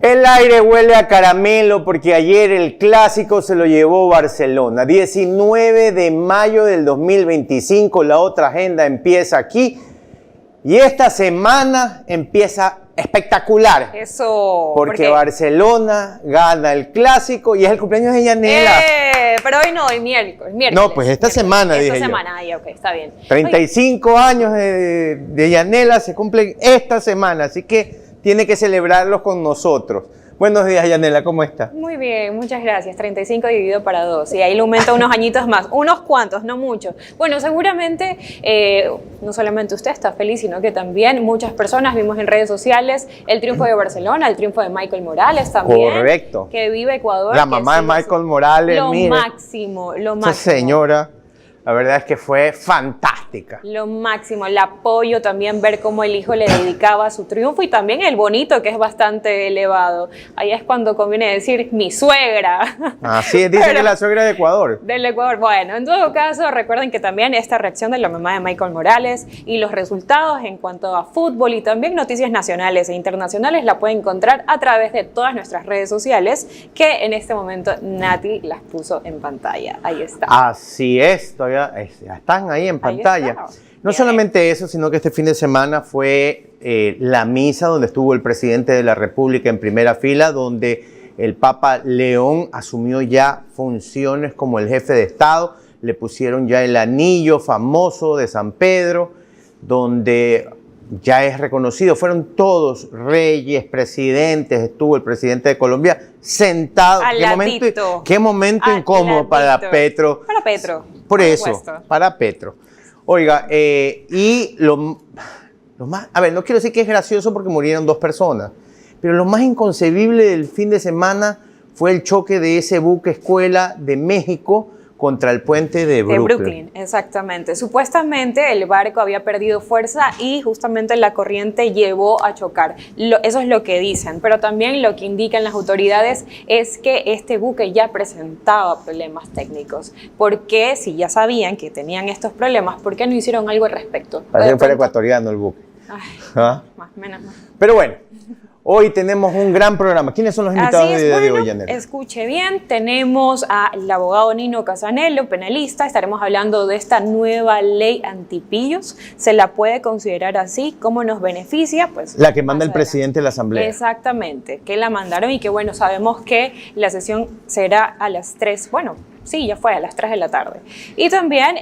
El aire huele a caramelo porque ayer el clásico se lo llevó Barcelona. 19 de mayo del 2025, la otra agenda empieza aquí y esta semana empieza espectacular. Eso. Porque Barcelona gana el clásico y es el cumpleaños de Yanela. Pero hoy no, hoy miércoles. No, pues esta semana, dije yo. Esta semana, ahí, ok, está bien. 35 años de Yanela se cumplen esta semana, así que tiene que celebrarlos con nosotros. Buenos días, Yanela, ¿cómo está? Muy bien, muchas gracias. 35 dividido para 2. Y ahí le aumenta unos añitos más. Unos cuantos, no muchos. Bueno, seguramente no solamente usted está feliz, sino que también muchas personas vimos en redes sociales el triunfo de Barcelona, el triunfo de Michael Morales también. Correcto. Que vive Ecuador. La mamá de Michael Morales, lo mire. Máximo. Esta señora, la verdad es que fue fantástica. Lo máximo, el apoyo también, ver cómo el hijo le dedicaba su triunfo y también el bonito, que es bastante elevado. Ahí es cuando conviene decir mi suegra. Así es, dice que la suegra de Ecuador. Del Ecuador. Bueno, en todo caso, recuerden que también esta reacción de la mamá de Michael Morales y los resultados en cuanto a fútbol y también noticias nacionales e internacionales la pueden encontrar a través de todas nuestras redes sociales, que en este momento Nati las puso en pantalla. Ahí está. Así es, todavía están ahí en pantalla. No solamente eso, sino que este fin de semana fue la misa donde estuvo el presidente de la República en primera fila, donde el Papa León asumió ya funciones como el jefe de Estado, le pusieron ya el anillo famoso de San Pedro, donde ya es reconocido, fueron todos reyes, presidentes, estuvo el presidente de Colombia sentado. Qué momento incómodo para Petro. Para Petro. Por eso, para Petro. Oiga, y lo más, a ver, no quiero decir que es gracioso porque murieron 2 personas, pero lo más inconcebible del fin de semana fue el choque de ese buque escuela de México contra el puente de Brooklyn. Exactamente. Supuestamente el barco había perdido fuerza y justamente la corriente llevó a chocar. Eso es lo que dicen, pero también lo que indican las autoridades es que este buque ya presentaba problemas técnicos. Porque si ya sabían que tenían estos problemas, ¿por qué no hicieron algo al respecto? Parece que fuera ecuatoriano el buque. Ay, más o menos. Pero bueno. Hoy tenemos un gran programa. ¿Quiénes son los invitados de hoy, Yanela? Escuche bien, tenemos al abogado Nino Casanello, penalista. Estaremos hablando de esta nueva ley antipillos. ¿Se la puede considerar así? ¿Cómo nos beneficia? Pues la que manda el presidente de la Asamblea. Exactamente, que la mandaron y que bueno, sabemos que la sesión será a las 3, bueno, sí, ya fue a las 3 de la tarde. Y también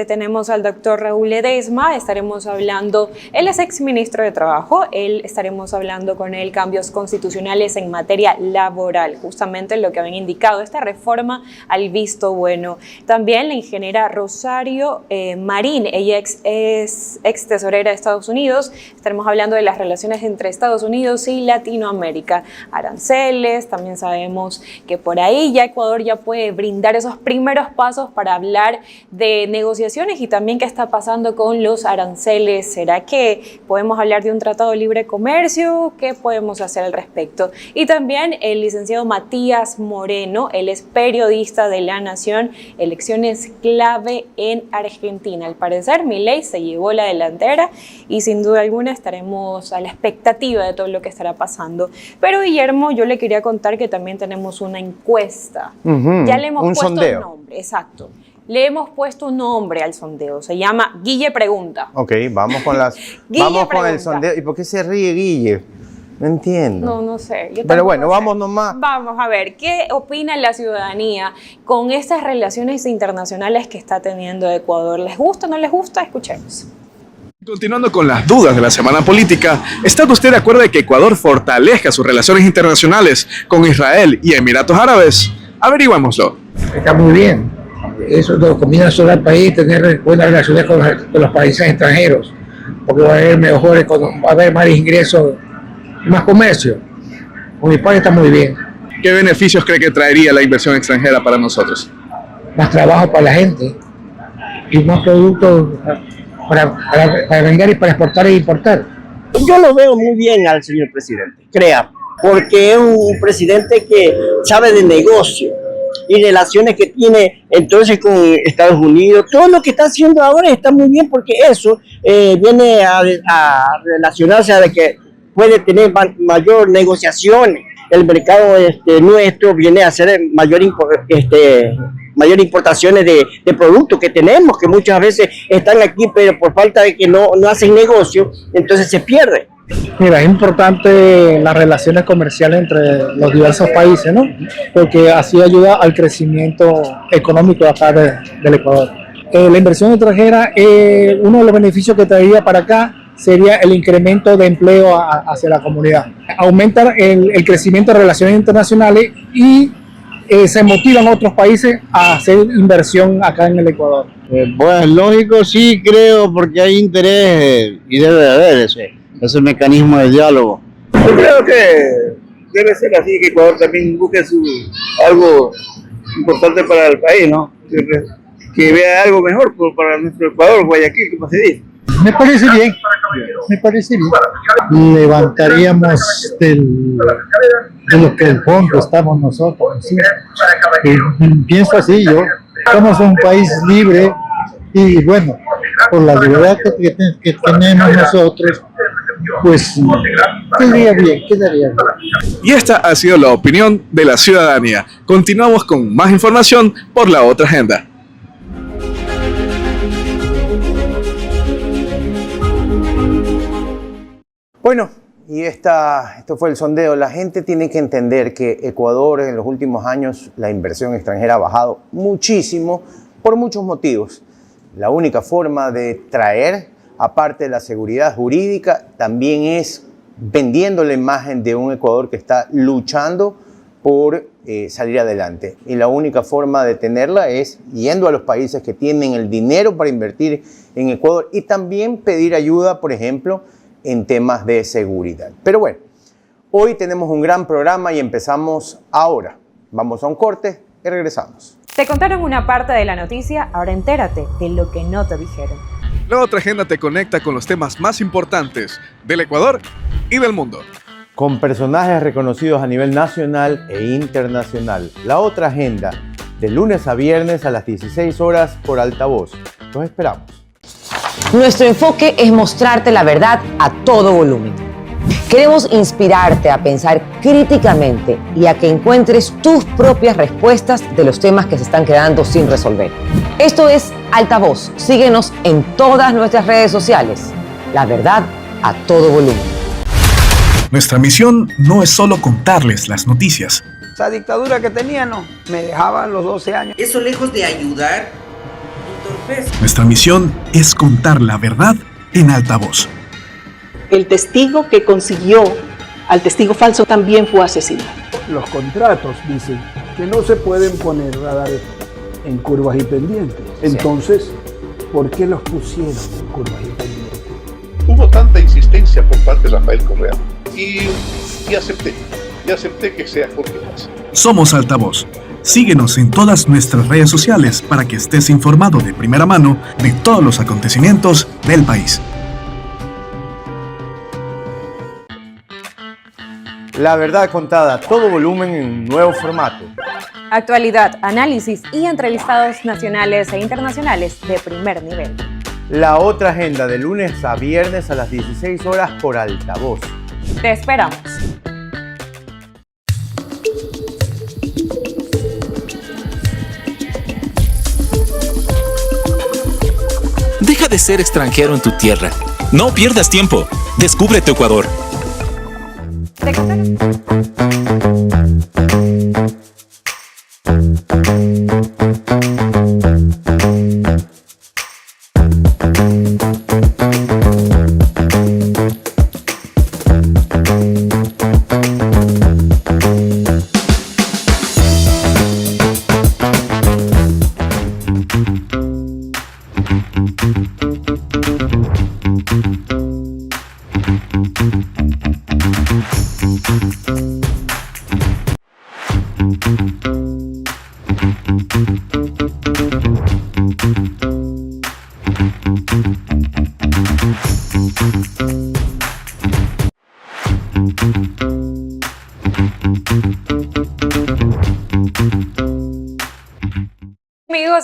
tenemos al doctor Raúl Ledesma, estaremos hablando, él es exministro de Trabajo, estaremos hablando con él cambios constitucionales en materia laboral, justamente lo que habían indicado, esta reforma al visto bueno. También la ingeniera Rosario Marín, ella es ex tesorera de Estados Unidos, estaremos hablando de las relaciones entre Estados Unidos y Latinoamérica, aranceles, también sabemos que por ahí ya Ecuador ya puede brindar esos primeros pasos para hablar de negociaciones y también qué está pasando con los aranceles. ¿Será que podemos hablar de un tratado de libre comercio? ¿Qué podemos hacer al respecto? Y también el licenciado Matías Moreno, él es periodista de La Nación, elecciones clave en Argentina. Al parecer, Milei se llevó la delantera y sin duda alguna estaremos a la expectativa de todo lo que estará pasando. Pero Guillermo, yo le quería contar que también tenemos una encuesta. Ya le hemos puesto un nombre, exacto. Le hemos puesto un nombre al sondeo, se llama Guille Pregunta. Ok, vamos con con el sondeo. ¿Y por qué se ríe Guille? No entiendo. No sé. Pero bueno, vamos nomás. Vamos a ver, ¿qué opina la ciudadanía con estas relaciones internacionales que está teniendo Ecuador? ¿Les gusta o no les gusta? Escuchemos. Continuando con las dudas de la semana política, ¿está usted de acuerdo de que Ecuador fortalezca sus relaciones internacionales con Israel y Emiratos Árabes? Averigüémoslo. Está muy bien. Eso lo combina solo al país, tener buenas relaciones con los países extranjeros, porque va a haber va a haber más ingresos y más comercio. Con mi país está muy bien. ¿Qué beneficios cree que traería la inversión extranjera para nosotros? Más trabajo para la gente y más productos para vender y para exportar e importar. Yo lo veo muy bien al señor presidente, crea, porque es un presidente que sabe de negocio y relaciones que tiene entonces con Estados Unidos. Todo lo que está haciendo ahora está muy bien porque eso viene a relacionarse a que puede tener mayor negociaciones. El mercado nuestro viene a hacer mayor importaciones de productos que tenemos, que muchas veces están aquí, pero por falta de que no hacen negocio, entonces se pierde. Mira, es importante las relaciones comerciales entre los diversos países, ¿no? Porque así ayuda al crecimiento económico acá del Ecuador. La inversión extranjera, uno de los beneficios que traería para acá sería el incremento de empleo hacia la comunidad. Aumenta el crecimiento de relaciones internacionales y se motivan otros países a hacer inversión acá en el Ecuador. Pues lógico, sí creo, porque hay interés y debe de haber ese mecanismo de diálogo. Yo creo que debe ser así, que Ecuador también busque algo importante para el país, ¿no? Que vea algo mejor para nuestro Ecuador, Guayaquil, como se dice. Me parece bien, me parece bien. Levantaríamos de lo que el fondo estamos nosotros, ¿sí? Pienso así yo, somos un país libre y bueno, por la libertad que tenemos nosotros, pues quedaría bien. Y esta ha sido la opinión de la ciudadanía. Continuamos con más información por La Otra Agenda. Bueno, y esto fue el sondeo. La gente tiene que entender que Ecuador en los últimos años la inversión extranjera ha bajado muchísimo por muchos motivos. La única forma de traer, aparte de la seguridad jurídica, también es vendiendo la imagen de un Ecuador que está luchando por salir adelante. Y la única forma de tenerla es yendo a los países que tienen el dinero para invertir en Ecuador y también pedir ayuda, por ejemplo, en temas de seguridad. Pero bueno, hoy tenemos un gran programa y empezamos ahora. Vamos a un corte y regresamos. Te contaron una parte de la noticia, ahora entérate de lo que no te dijeron. La Otra Agenda te conecta con los temas más importantes del Ecuador y del mundo. Con personajes reconocidos a nivel nacional e internacional. La Otra Agenda, de lunes a viernes a las 16 horas por Altavoz. Los esperamos. Nuestro enfoque es mostrarte la verdad a todo volumen. Queremos inspirarte a pensar críticamente y a que encuentres tus propias respuestas de los temas que se están quedando sin resolver. Esto es Altavoz. Síguenos en todas nuestras redes sociales. La verdad a todo volumen. Nuestra misión no es solo contarles las noticias. Esa dictadura que tenía, no, me dejaba a los 12 años. Eso lejos de ayudar, entorpece. Nuestra misión es contar la verdad en altavoz. El testigo que consiguió al testigo falso también fue asesinado. Los contratos dicen que no se pueden poner radares en curvas y pendientes. Entonces, ¿por qué los pusieron en curvas y pendientes? Hubo tanta insistencia por parte de Rafael Correa y acepté que sea Jorge Lazo. Somos Altavoz. Síguenos en todas nuestras redes sociales para que estés informado de primera mano de todos los acontecimientos del país. La verdad contada, todo volumen en un nuevo formato. Actualidad, análisis y entrevistados nacionales e internacionales de primer nivel. La Otra Agenda, de lunes a viernes a las 16 horas por Altavoz. Te esperamos. Deja de ser extranjero en tu tierra. No pierdas tiempo. Descubre tu Ecuador. Thank you.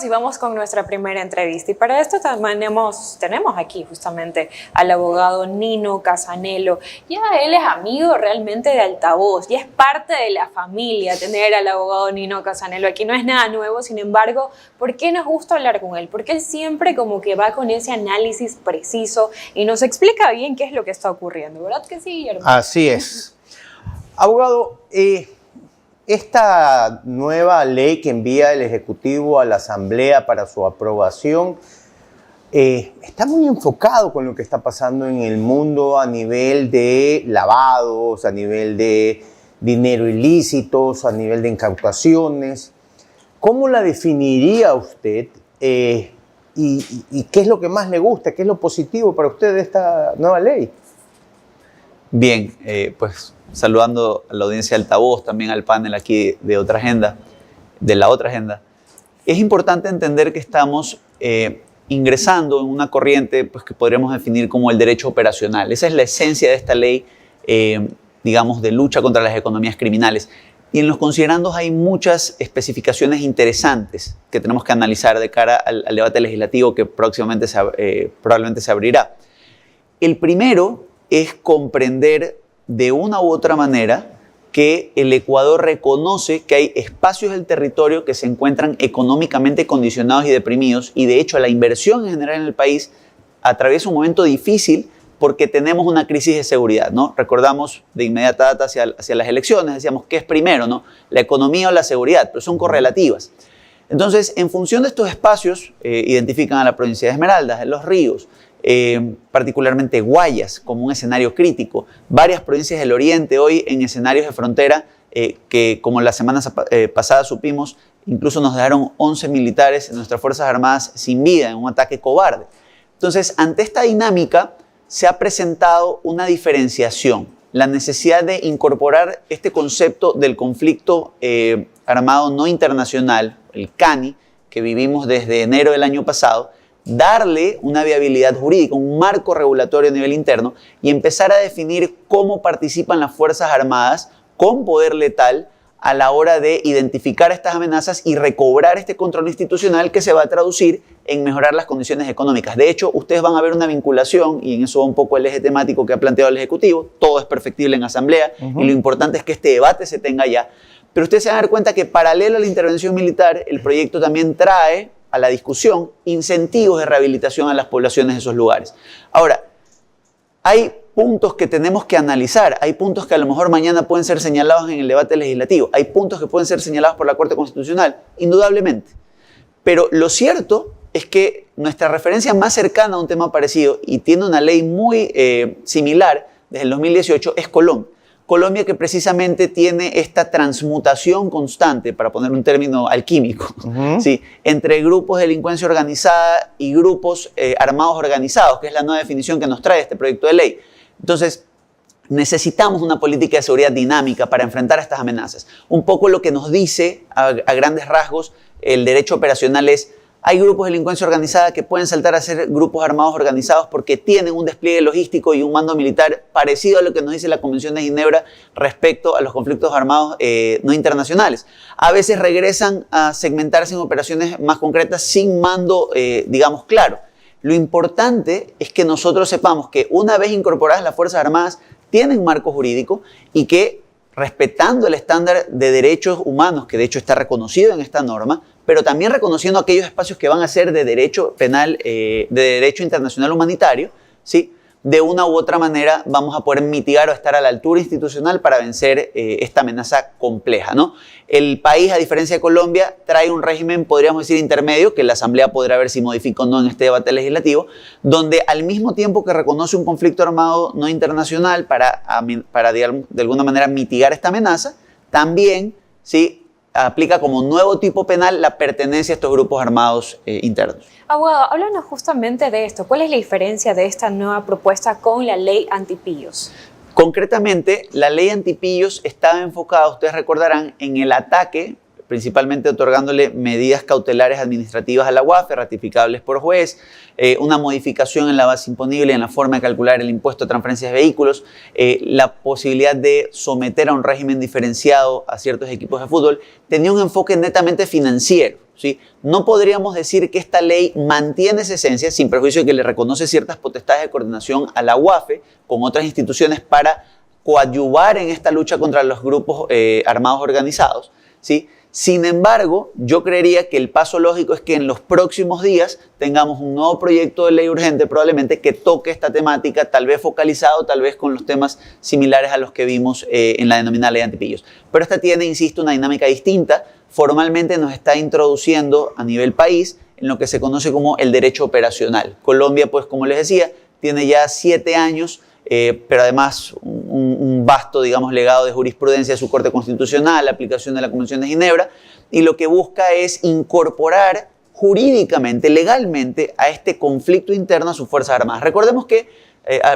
amigos, y vamos con nuestra primera entrevista. Y para esto tenemos aquí justamente al abogado Nino Casanello. Ya él es amigo realmente de Altavoz, ya es parte de la familia tener al abogado Nino Casanello aquí. No es nada nuevo, sin embargo, ¿por qué nos gusta hablar con él? Porque él siempre como que va con ese análisis preciso y nos explica bien qué es lo que está ocurriendo, ¿verdad que sí, Guillermo? Así es. Abogado, esta nueva ley que envía el Ejecutivo a la Asamblea para su aprobación está muy enfocado con lo que está pasando en el mundo a nivel de lavados, a nivel de dinero ilícitos, a nivel de incautaciones. ¿Cómo la definiría usted y qué es lo que más le gusta, qué es lo positivo para usted de esta nueva ley? Bien, pues saludando a la audiencia de Altavoz, también al panel aquí de otra agenda, de la otra agenda. Es importante entender que estamos ingresando en una corriente pues, que podríamos definir como el derecho operacional. Esa es la esencia de esta ley, digamos, de lucha contra las economías criminales. Y en los considerandos hay muchas especificaciones interesantes que tenemos que analizar de cara al debate legislativo que próximamente probablemente se abrirá. El primero es comprender de una u otra manera que el Ecuador reconoce que hay espacios del territorio que se encuentran económicamente condicionados y deprimidos, y de hecho la inversión en general en el país atraviesa un momento difícil porque tenemos una crisis de seguridad, ¿no? Recordamos de inmediata data hacia las elecciones, decíamos, ¿qué es primero, no? ¿La economía o la seguridad? Pero son correlativas. Entonces, en función de estos espacios, identifican a la provincia de Esmeraldas, de Los Ríos, particularmente Guayas como un escenario crítico, varias provincias del oriente hoy en escenarios de frontera que como la semana pasada supimos, incluso nos dejaron 11 militares de nuestras Fuerzas Armadas sin vida en un ataque cobarde. Entonces, ante esta dinámica se ha presentado una diferenciación, la necesidad de incorporar este concepto del conflicto armado no internacional, el CANI, que vivimos desde enero del año pasado, darle una viabilidad jurídica, un marco regulatorio a nivel interno y empezar a definir cómo participan las Fuerzas Armadas con poder letal a la hora de identificar estas amenazas y recobrar este control institucional que se va a traducir en mejorar las condiciones económicas. De hecho, ustedes van a ver una vinculación, y en eso va un poco el eje temático que ha planteado el Ejecutivo. Todo es perfectible en asamblea y lo importante es que este debate se tenga ya. Pero ustedes se van a dar cuenta que paralelo a la intervención militar, el proyecto también trae a la discusión incentivos de rehabilitación a las poblaciones de esos lugares. Ahora, hay puntos que tenemos que analizar, hay puntos que a lo mejor mañana pueden ser señalados en el debate legislativo, hay puntos que pueden ser señalados por la Corte Constitucional, indudablemente. Pero lo cierto es que nuestra referencia más cercana a un tema parecido y tiene una ley muy similar desde el 2018 es Colombia. Colombia que precisamente tiene esta transmutación constante, para poner un término alquímico, ¿sí? Entre grupos de delincuencia organizada y grupos armados organizados, que es la nueva definición que nos trae este proyecto de ley. Entonces, necesitamos una política de seguridad dinámica para enfrentar estas amenazas. Un poco lo que nos dice a grandes rasgos el derecho operacional es: hay grupos de delincuencia organizada que pueden saltar a ser grupos armados organizados porque tienen un despliegue logístico y un mando militar parecido a lo que nos dice la Convención de Ginebra respecto a los conflictos armados no internacionales. A veces regresan a segmentarse en operaciones más concretas sin mando, digamos, claro. Lo importante es que nosotros sepamos que una vez incorporadas las Fuerzas Armadas tienen marco jurídico y que, respetando el estándar de derechos humanos, que de hecho está reconocido en esta norma, pero también reconociendo aquellos espacios que van a ser de derecho penal, de derecho internacional humanitario, ¿sí? De una u otra manera vamos a poder mitigar o estar a la altura institucional para vencer esta amenaza compleja, ¿no? El país, a diferencia de Colombia, trae un régimen, podríamos decir, intermedio, que la Asamblea podrá ver si modifica o no en este debate legislativo, donde al mismo tiempo que reconoce un conflicto armado no internacional para de alguna manera mitigar esta amenaza, también, ¿sí?, aplica como nuevo tipo penal la pertenencia a estos grupos armados internos. Abogado, háblanos justamente de esto. ¿Cuál es la diferencia de esta nueva propuesta con la ley antipillos? Concretamente, la ley antipillos estaba enfocada, ustedes recordarán, en el ataque principalmente otorgándole medidas cautelares administrativas a la UAFE, ratificables por juez, una modificación en la base imponible y en la forma de calcular el impuesto a transferencias de vehículos, la posibilidad de someter a un régimen diferenciado a ciertos equipos de fútbol, tenía un enfoque netamente financiero. ¿Sí? No podríamos decir que esta ley mantiene esa esencia, sin perjuicio de que le reconoce ciertas potestades de coordinación a la UAFE con otras instituciones para coadyuvar en esta lucha contra los grupos armados organizados, ¿sí? Sin embargo, yo creería que el paso lógico es que en los próximos días tengamos un nuevo proyecto de ley urgente probablemente que toque esta temática, tal vez focalizado, tal vez con los temas similares a los que vimos en la denominada ley antipillos. Pero esta tiene, insisto, una dinámica distinta. Formalmente nos está introduciendo a nivel país en lo que se conoce como el derecho operacional. Colombia, pues como les decía, tiene ya 7 años, pero además un vasto, digamos, legado de jurisprudencia de su Corte Constitucional, la aplicación de la Convención de Ginebra, y lo que busca es incorporar jurídicamente, legalmente, a este conflicto interno a sus Fuerzas Armadas. Recordemos que,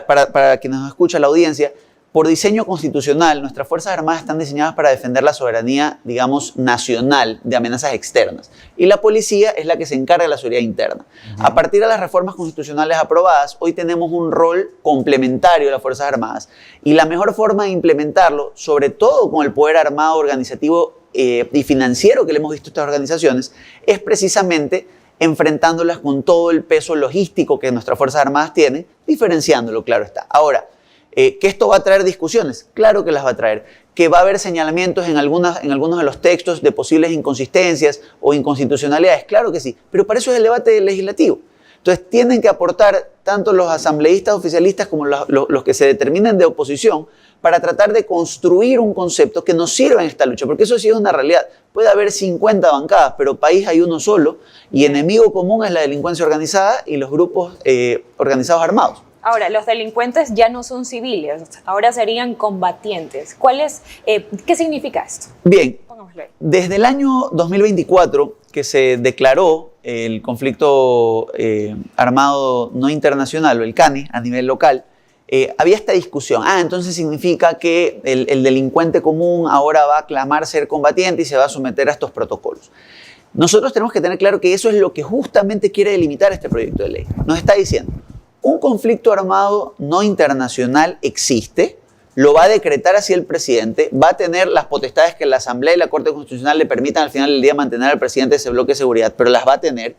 para quienes nos escucha la audiencia, por diseño constitucional, nuestras Fuerzas Armadas están diseñadas para defender la soberanía, digamos, nacional de amenazas externas. Y la policía es la que se encarga de la seguridad interna. A partir de las reformas constitucionales aprobadas, hoy tenemos un rol complementario de las Fuerzas Armadas. Y la mejor forma de implementarlo, sobre todo con el poder armado, organizativo y financiero que le hemos visto a estas organizaciones, es precisamente enfrentándolas con todo el peso logístico que nuestras Fuerzas Armadas tienen, diferenciándolo, claro está. Ahora, ¿que esto va a traer discusiones? Claro que las va a traer. ¿Que va a haber señalamientos en algunos de los textos de posibles inconsistencias o inconstitucionalidades? Claro que sí, pero para eso es el debate legislativo. Entonces tienen que aportar tanto los asambleístas oficialistas como los que se determinen de oposición para tratar de construir un concepto que nos sirva en esta lucha, porque eso sí es una realidad. Puede haber 50 bancadas, pero país hay uno solo y enemigo común es la delincuencia organizada y los grupos organizados armados. Ahora, los delincuentes ya no son civiles, ahora serían combatientes. ¿Qué significa esto? Bien, desde el año 2024 que se declaró el conflicto armado no internacional, o el CANI, a nivel local, había esta discusión. Entonces significa que el delincuente común ahora va a clamar ser combatiente y se va a someter a estos protocolos. Nosotros tenemos que tener claro que eso es lo que justamente quiere delimitar este proyecto de ley. Nos está diciendo, un conflicto armado no internacional existe, lo va a decretar así el presidente, va a tener las potestades que la Asamblea y la Corte Constitucional le permitan al final del día mantener al presidente ese bloque de seguridad, pero las va a tener.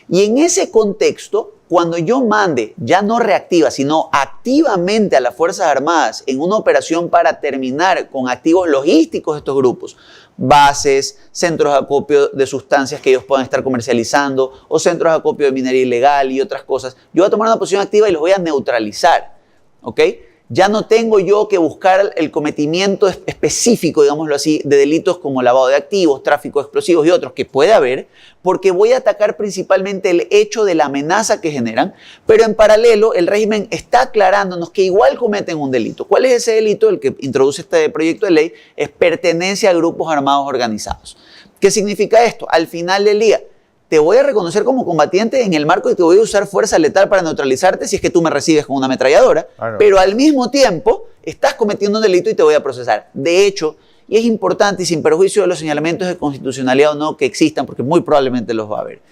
Y en ese contexto, cuando yo mande, ya no reactiva, sino activamente a las Fuerzas Armadas en una operación para terminar con activos logísticos de estos grupos, bases, centros de acopio de sustancias que ellos puedan estar comercializando o centros de acopio de minería ilegal y otras cosas, yo voy a tomar una posición activa y los voy a neutralizar, ¿ok? Ya no tengo yo que buscar el cometimiento específico, digámoslo así, de delitos como lavado de activos, tráfico de explosivos y otros que puede haber, porque voy a atacar principalmente el hecho de la amenaza que generan, pero en paralelo el régimen está aclarándonos que igual cometen un delito. ¿Cuál es ese delito? El que introduce este proyecto de ley es pertenencia a grupos armados organizados. ¿Qué significa esto? Al final del día, te voy a reconocer como combatiente en el marco de que voy a usar fuerza letal para neutralizarte si es que tú me recibes con una ametralladora, claro. Pero al mismo tiempo estás cometiendo un delito y te voy a procesar. De hecho, y es importante y sin perjuicio de los señalamientos de constitucionalidad o no que existan, porque muy probablemente los va a haber,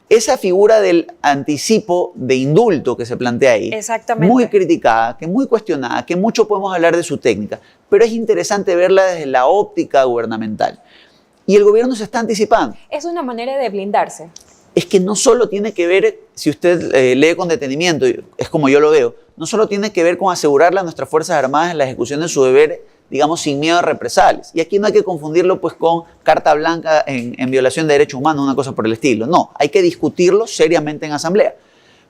esa figura del anticipo de indulto que se plantea ahí, muy criticada, que muy cuestionada, que mucho podemos hablar de su técnica, pero es interesante verla desde la óptica gubernamental. Y el gobierno se está anticipando. Es una manera de blindarse. Es que no solo tiene que ver, si usted lee con detenimiento, es como yo lo veo, no solo tiene que ver con asegurarle a nuestras Fuerzas Armadas en la ejecución de su deber, digamos, sin miedo a represalias. Y aquí no hay que confundirlo pues con carta blanca en violación de derechos humanos, una cosa por el estilo. No, hay que discutirlo seriamente en asamblea.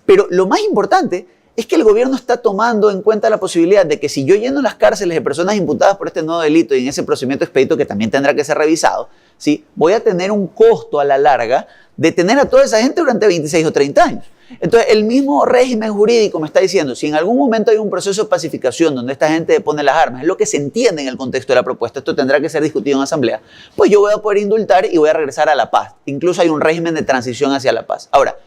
Pero lo más importante es que el gobierno está tomando en cuenta la posibilidad de que si yo lleno las cárceles de personas imputadas por este nuevo delito y en ese procedimiento expedito que también tendrá que ser revisado, ¿sí? Voy a tener un costo a la larga de tener a toda esa gente durante 26 o 30 años. Entonces, el mismo régimen jurídico me está diciendo, si en algún momento hay un proceso de pacificación donde esta gente pone las armas, es lo que se entiende en el contexto de la propuesta, esto tendrá que ser discutido en asamblea, pues yo voy a poder indultar y voy a regresar a la paz. Incluso hay un régimen de transición hacia la paz. Ahora,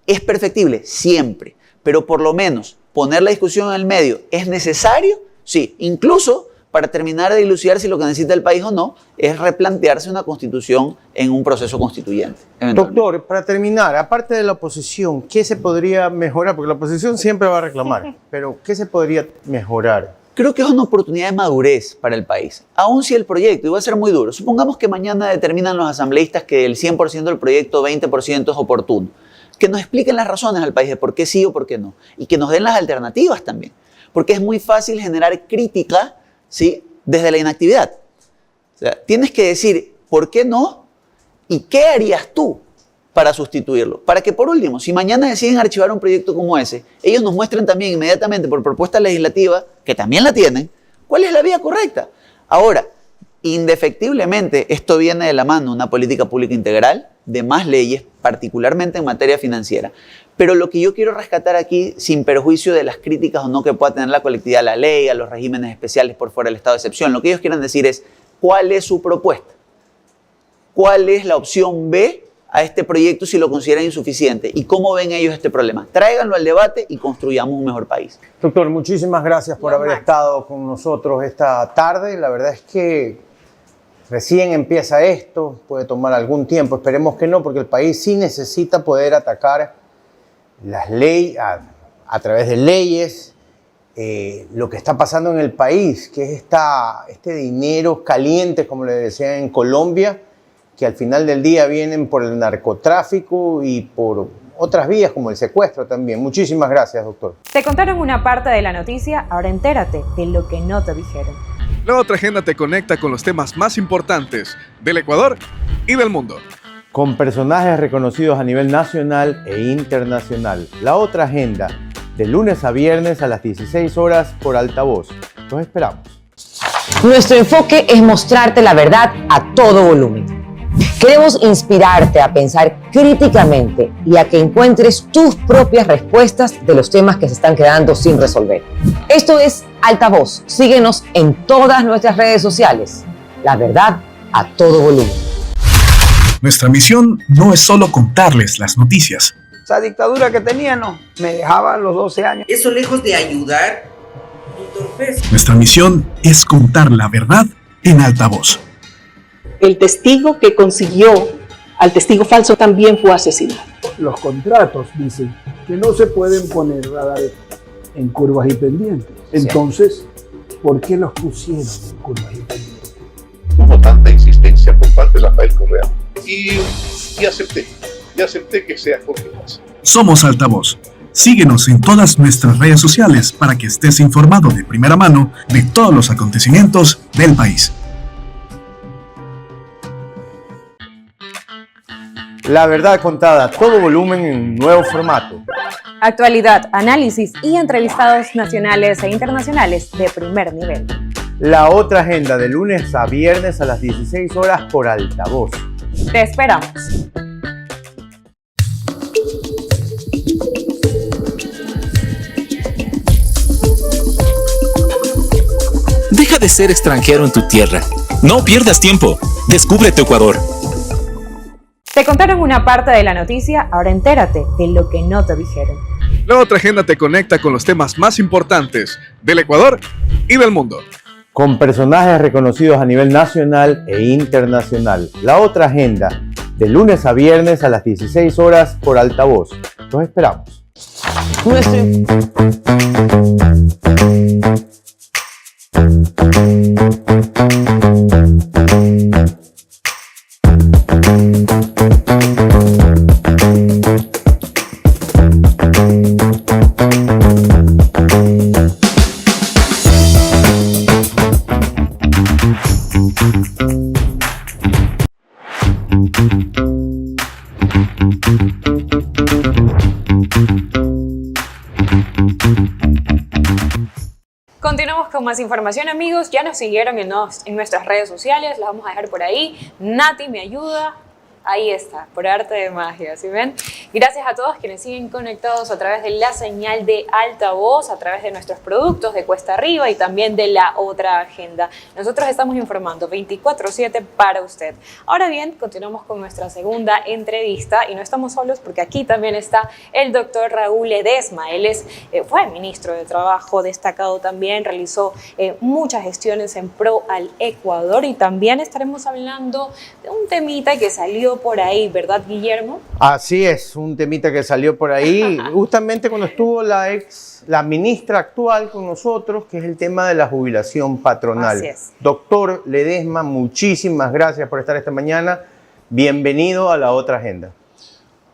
¿es perfectible? Siempre. Pero por lo menos poner la discusión en el medio, ¿es necesario? Sí, incluso para terminar de dilucidar si lo que necesita el país o no es replantearse una constitución en un proceso constituyente. Doctor, para terminar, aparte de la oposición, ¿qué se podría mejorar? Porque la oposición siempre va a reclamar, pero ¿qué se podría mejorar? Creo que es una oportunidad de madurez para el país. Aun si el proyecto, y va a ser muy duro, supongamos que mañana determinan los asambleístas que el 100% del proyecto, 20% es oportuno, que nos expliquen las razones al país de por qué sí o por qué no, y que nos den las alternativas también, porque es muy fácil generar crítica, ¿sí?, desde la inactividad. O sea, tienes que decir por qué no y qué harías tú para sustituirlo. Para que, por último, si mañana deciden archivar un proyecto como ese, ellos nos muestren también inmediatamente por propuesta legislativa, que también la tienen, cuál es la vía correcta. Ahora, indefectiblemente, esto viene de la mano de una política pública integral, de más leyes, particularmente en materia financiera. Pero lo que yo quiero rescatar aquí, sin perjuicio de las críticas o no que pueda tener la colectividad a la ley, a los regímenes especiales por fuera del estado de excepción, lo que ellos quieren decir es, ¿cuál es su propuesta? ¿Cuál es la opción B a este proyecto si lo consideran insuficiente? ¿Y cómo ven ellos este problema? Tráiganlo al debate y construyamos un mejor país. Doctor, muchísimas gracias por haber estado con nosotros esta tarde. La verdad es que recién empieza esto, puede tomar algún tiempo, esperemos que no, porque el país sí necesita poder atacar las leyes, a través de leyes, lo que está pasando en el país, que es este dinero caliente, como le decía en Colombia, que al final del día vienen por el narcotráfico y por otras vías como el secuestro también. Muchísimas gracias, doctor. Te contaron una parte de la noticia, ahora entérate de lo que no te dijeron. La otra agenda te conecta con los temas más importantes del Ecuador y del mundo. Con personajes reconocidos a nivel nacional e internacional. La otra agenda, de lunes a viernes a las 16 horas por Altavoz. Los esperamos. Nuestro enfoque es mostrarte la verdad a todo volumen. Queremos inspirarte a pensar críticamente y a que encuentres tus propias respuestas de los temas que se están quedando sin resolver. Esto es Altavoz. Síguenos en todas nuestras redes sociales. La verdad a todo volumen. Nuestra misión no es solo contarles las noticias. Esa dictadura que tenían, no, me dejaba a los 12 años. Eso, lejos de ayudar, entorpece. Nuestra misión es contar la verdad en Altavoz. El testigo que consiguió al testigo falso también fue asesinado. Los contratos dicen que no se pueden poner radares en curvas y pendientes. Entonces, ¿por qué los pusieron en curvas y pendientes? Hubo tanta insistencia por parte de Rafael Correa y acepté que sea Jorge Paz. Somos Altavoz. Síguenos en todas nuestras redes sociales para que estés informado de primera mano de todos los acontecimientos del país. La verdad contada a todo volumen en un nuevo formato. Actualidad, análisis y entrevistados nacionales e internacionales de primer nivel. La otra agenda, de lunes a viernes a las 16 horas por Altavoz. Te esperamos. Deja de ser extranjero en tu tierra. No pierdas tiempo. Descubre tu Ecuador. Te contaron una parte de la noticia, ahora entérate de lo que no te dijeron. La otra agenda te conecta con los temas más importantes del Ecuador y del mundo. Con personajes reconocidos a nivel nacional e internacional. La otra agenda, de lunes a viernes a las 16 horas por Altavoz. Los esperamos. Continuamos con más información, amigos. Ya nos siguieron en nuestras redes sociales, las vamos a dejar por ahí. Nati me ayuda. Ahí está, por arte de magia, ¿sí ven? Gracias a todos quienes siguen conectados a través de la señal de Altavoz, a través de nuestros productos de Cuesta Arriba y también de La Otra Agenda. Nosotros estamos informando 24/7 para usted. Ahora bien, continuamos con nuestra segunda entrevista y no estamos solos porque aquí también está el doctor Raúl Ledesma. Él fue ministro de Trabajo destacado también, realizó muchas gestiones en pro al Ecuador y también estaremos hablando de un temita que salió por ahí, ¿verdad, Guillermo? Así es, un temita que salió por ahí, justamente cuando estuvo la ministra actual con nosotros, que es el tema de la jubilación patronal. Así es. Doctor Ledesma, muchísimas gracias por estar esta mañana. Bienvenido a La Otra Agenda.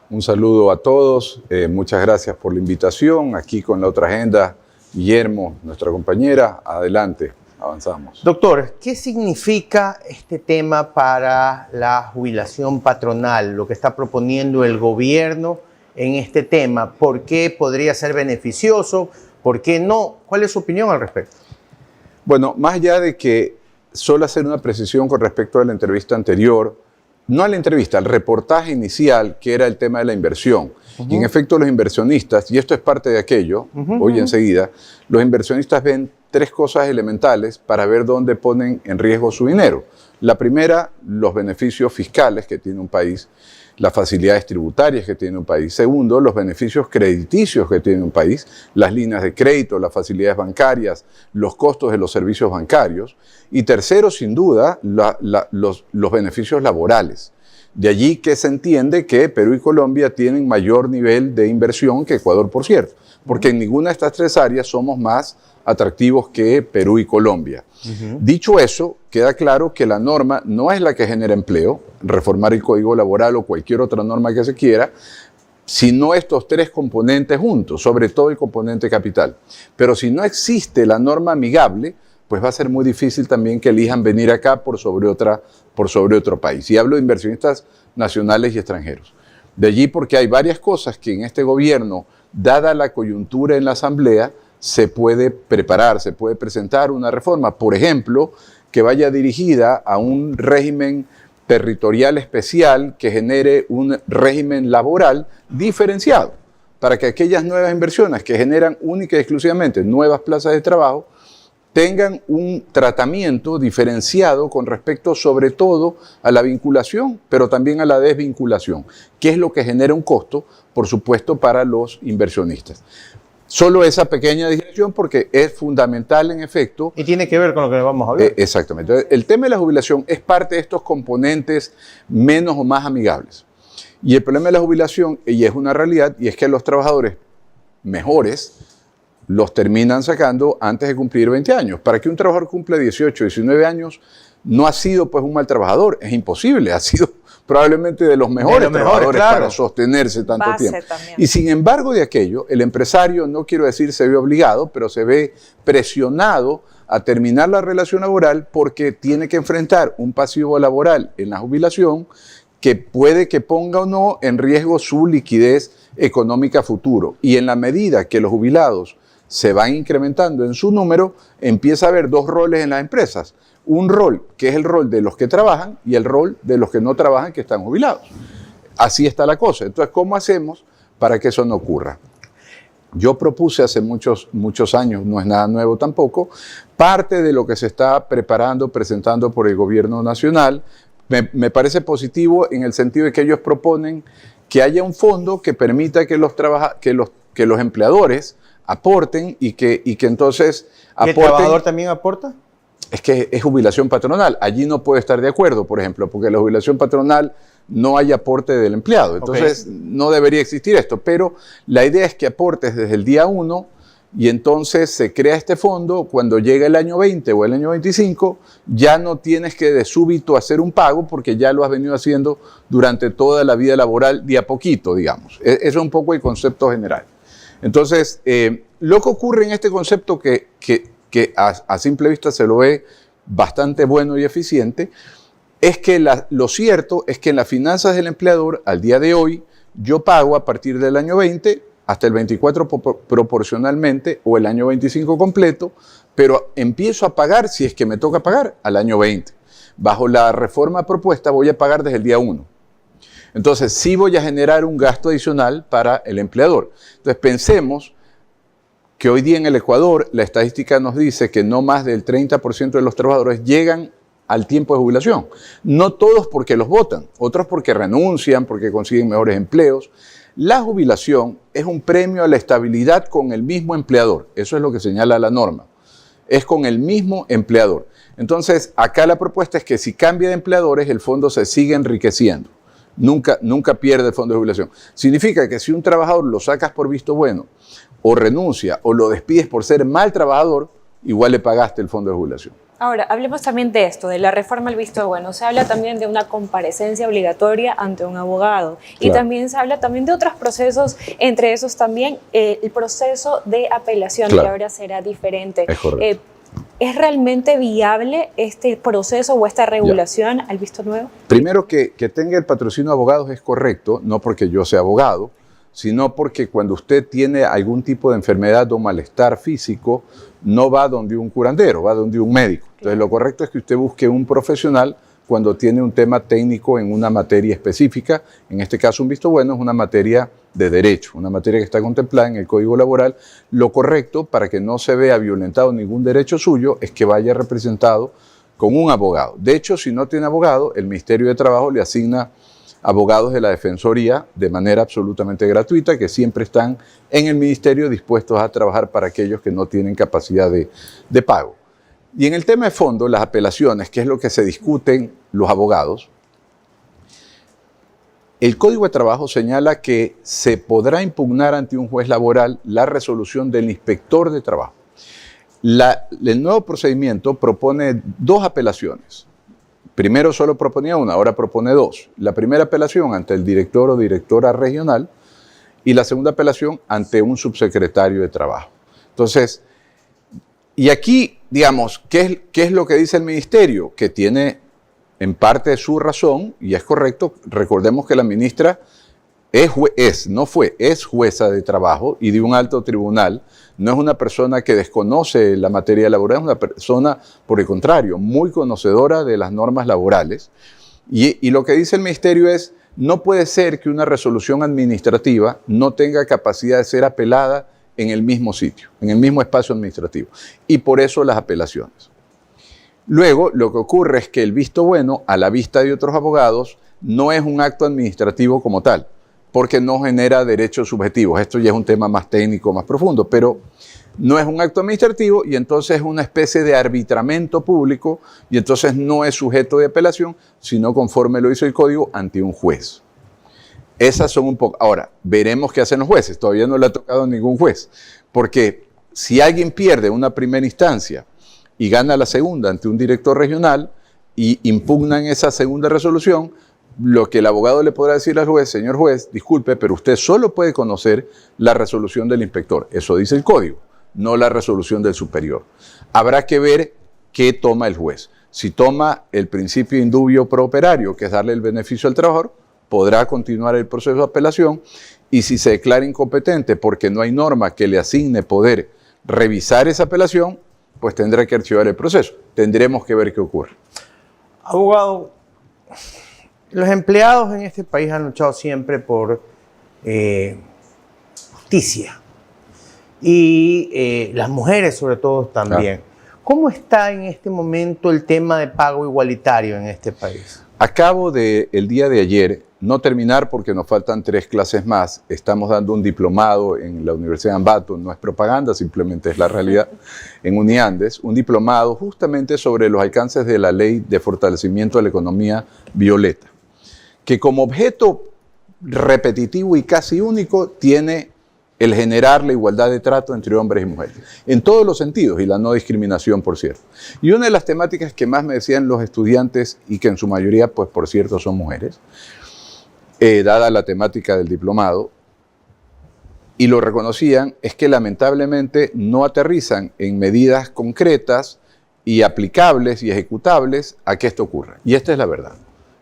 Un saludo a todos, muchas gracias por la invitación. Aquí con La Otra Agenda, Guillermo, nuestra compañera, adelante, avanzamos. Doctor, ¿qué significa este tema para la jubilación patronal, lo que está proponiendo el gobierno en este tema? ¿Por qué podría ser beneficioso? ¿Por qué no? ¿Cuál es su opinión al respecto? Bueno, más allá de que solo hacer una precisión con respecto a la entrevista anterior, no a la entrevista, al reportaje inicial, que era el tema de la inversión. Y en efecto los inversionistas, y esto es parte de aquello, hoy enseguida, los inversionistas ven tres cosas elementales para ver dónde ponen en riesgo su dinero. La primera, los beneficios fiscales que tiene un país, las facilidades tributarias que tiene un país. Segundo, los beneficios crediticios que tiene un país, las líneas de crédito, las facilidades bancarias, los costos de los servicios bancarios. Y tercero, sin duda, los beneficios laborales. De allí que se entiende que Perú y Colombia tienen mayor nivel de inversión que Ecuador, por cierto, porque en ninguna de estas tres áreas somos más atractivos que Perú y Colombia. Dicho eso, queda claro que la norma no es la que genera empleo, reformar el Código Laboral o cualquier otra norma que se quiera, sino estos tres componentes juntos, sobre todo el componente capital. Pero si no existe la norma amigable, pues va a ser muy difícil también que elijan venir acá por sobre otro país. Y hablo de inversionistas nacionales y extranjeros. De allí porque hay varias cosas que en este gobierno, dada la coyuntura en la Asamblea, se puede preparar, se puede presentar una reforma. Por ejemplo, que vaya dirigida a un régimen territorial especial que genere un régimen laboral diferenciado para que aquellas nuevas inversiones que generan única y exclusivamente nuevas plazas de trabajo tengan un tratamiento diferenciado con respecto sobre todo a la vinculación, pero también a la desvinculación, que es lo que genera un costo, por supuesto, para los inversionistas. Solo esa pequeña digresión porque es fundamental en efecto. Y tiene que ver con lo que vamos a hablar. Exactamente. El tema de la jubilación es parte de estos componentes menos o más amigables. Y el problema de la jubilación, y es una realidad, y es que los trabajadores mejores los terminan sacando antes de cumplir 20 años. Para que un trabajador cumpla 18, 19 años, no ha sido pues un mal trabajador, es imposible, ha sido probablemente de los mejores trabajadores para sostenerse tanto tiempo. También. Y sin embargo de aquello, el empresario, no quiero decir se ve obligado, pero se ve presionado a terminar la relación laboral porque tiene que enfrentar un pasivo laboral en la jubilación que puede que ponga o no en riesgo su liquidez económica futuro. Y en la medida que los jubilados se van incrementando en su número, empieza a haber dos roles en las empresas. Un rol que es el rol de los que trabajan y el rol de los que no trabajan que están jubilados. Así está la cosa. Entonces, ¿cómo hacemos para que eso no ocurra? Yo propuse hace muchos años, no es nada nuevo tampoco, parte de lo que se está preparando, presentando por el gobierno nacional. Me parece positivo en el sentido de que ellos proponen que haya un fondo que permita que los empleadores aporten y que entonces aporten. ¿Y el trabajador también aporta? Es que es jubilación patronal. Allí no puede estar de acuerdo, por ejemplo, porque la jubilación patronal no hay aporte del empleado. Entonces, no debería existir esto. Pero la idea es que aportes desde el día 1 y entonces se crea este fondo. Cuando llega el año 20 o el año 25, ya no tienes que de súbito hacer un pago porque ya lo has venido haciendo durante toda la vida laboral de a poquito, digamos. Eso es un poco el concepto general. Entonces, lo que ocurre en este concepto que a simple vista se lo ve bastante bueno y eficiente, es que lo cierto es que en las finanzas del empleador, al día de hoy, yo pago a partir del año 20 hasta el 24 proporcionalmente o el año 25 completo, pero empiezo a pagar, si es que me toca pagar, al año 20. Bajo la reforma propuesta voy a pagar desde el día 1. Entonces, sí voy a generar un gasto adicional para el empleador. Entonces, pensemos que hoy día en el Ecuador la estadística nos dice que no más del 30% de los trabajadores llegan al tiempo de jubilación. No todos porque los votan, otros porque renuncian, porque consiguen mejores empleos. La jubilación es un premio a la estabilidad con el mismo empleador. Eso es lo que señala la norma. Es con el mismo empleador. Entonces, acá la propuesta es que si cambia de empleadores, el fondo se sigue enriqueciendo. Nunca pierde el fondo de jubilación. Significa que si un trabajador lo sacas por visto bueno, o renuncia, o lo despides por ser mal trabajador, igual le pagaste el fondo de jubilación. Ahora, hablemos también de esto, de la reforma al visto bueno. Se habla también de una comparecencia obligatoria ante un abogado. Y también se habla también de otros procesos, entre esos también el proceso de apelación, que ahora será diferente. Es correcto. ¿Es realmente viable este proceso o esta regulación al visto nuevo? Primero, que tenga el patrocinio de abogados es correcto, no porque yo sea abogado, sino porque cuando usted tiene algún tipo de enfermedad o malestar físico, no va donde un curandero, va donde un médico. Entonces, lo correcto es que usted busque un profesional cuando tiene un tema técnico en una materia específica. En este caso, un visto bueno es una materia de derecho, una materia que está contemplada en el Código Laboral. Lo correcto, para que no se vea violentado ningún derecho suyo, es que vaya representado con un abogado. De hecho, si no tiene abogado, el Ministerio de Trabajo le asigna abogados de la Defensoría de manera absolutamente gratuita, que siempre están en el Ministerio dispuestos a trabajar para aquellos que no tienen capacidad de pago. Y en el tema de fondo, las apelaciones, que es lo que se discuten los abogados, el Código de Trabajo señala que se podrá impugnar ante un juez laboral la resolución del inspector de trabajo. El nuevo procedimiento propone 2 apelaciones. Primero solo proponía una, ahora propone 2. La primera apelación ante el director o directora regional y la segunda apelación ante un subsecretario de trabajo. Entonces, y aquí, digamos, ¿qué es lo que dice el ministerio? Que tiene en parte su razón, y es correcto. Recordemos que la ministra es jueza de trabajo y de un alto tribunal. No es una persona que desconoce la materia laboral, es una persona, por el contrario, muy conocedora de las normas laborales. Y lo que dice el ministerio es, no puede ser que una resolución administrativa no tenga capacidad de ser apelada en el mismo sitio, en el mismo espacio administrativo. Y por eso las apelaciones. Luego, lo que ocurre es que el visto bueno, a la vista de otros abogados, no es un acto administrativo como tal, porque no genera derechos subjetivos. Esto ya es un tema más técnico, más profundo, pero no es un acto administrativo y entonces es una especie de arbitramiento público y entonces no es sujeto de apelación, sino conforme lo hizo el Código, ante un juez. Esas son un poco... Ahora, veremos qué hacen los jueces. Todavía no le ha tocado a ningún juez, porque si alguien pierde una primera instancia y gana la segunda ante un director regional y impugnan esa segunda resolución, lo que el abogado le podrá decir al juez: señor juez, disculpe, pero usted solo puede conocer la resolución del inspector. Eso dice el Código, no la resolución del superior. Habrá que ver qué toma el juez. Si toma el principio indubio pro operario, que es darle el beneficio al trabajador, podrá continuar el proceso de apelación, y si se declara incompetente porque no hay norma que le asigne poder revisar esa apelación, pues tendrá que archivar el proceso. Tendremos que ver qué ocurre. Abogado, los empleados en este país han luchado siempre por justicia. Y las mujeres sobre todo también. Claro. ¿Cómo está en este momento el tema de pago igualitario en este país? Acabo de, el día de ayer, no terminar porque nos faltan 3 clases más. Estamos dando un diplomado en la Universidad de Ambato, no es propaganda, simplemente es la realidad, en Uniandes, un diplomado justamente sobre los alcances de la Ley de Fortalecimiento de la Economía Violeta, que como objeto repetitivo y casi único tiene el generar la igualdad de trato entre hombres y mujeres, en todos los sentidos, y la no discriminación, por cierto. Y una de las temáticas que más me decían los estudiantes, y que en su mayoría, pues por cierto, son mujeres, dada la temática del diplomado, y lo reconocían, es que lamentablemente no aterrizan en medidas concretas y aplicables y ejecutables a que esto ocurra. Y esta es la verdad.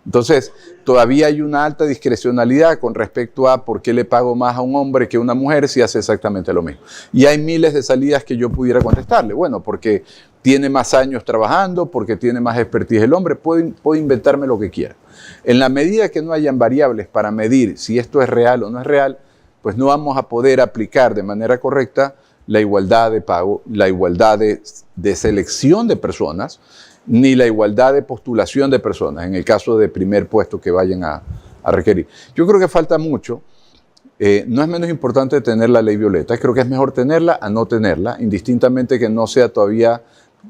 Entonces, todavía hay una alta discrecionalidad con respecto a por qué le pago más a un hombre que a una mujer si hace exactamente lo mismo. Y hay miles de salidas que yo pudiera contestarle. Bueno, porque tiene más años trabajando, porque tiene más expertise el hombre, puedo inventarme lo que quiera. En la medida que no hayan variables para medir si esto es real o no es real, pues no vamos a poder aplicar de manera correcta la igualdad de pago, la igualdad de selección de personas, ni la igualdad de postulación de personas, en el caso de primer puesto que vayan a requerir. Yo creo que falta mucho. No es menos importante tener la ley violeta. Creo que es mejor tenerla a no tenerla, indistintamente que no sea todavía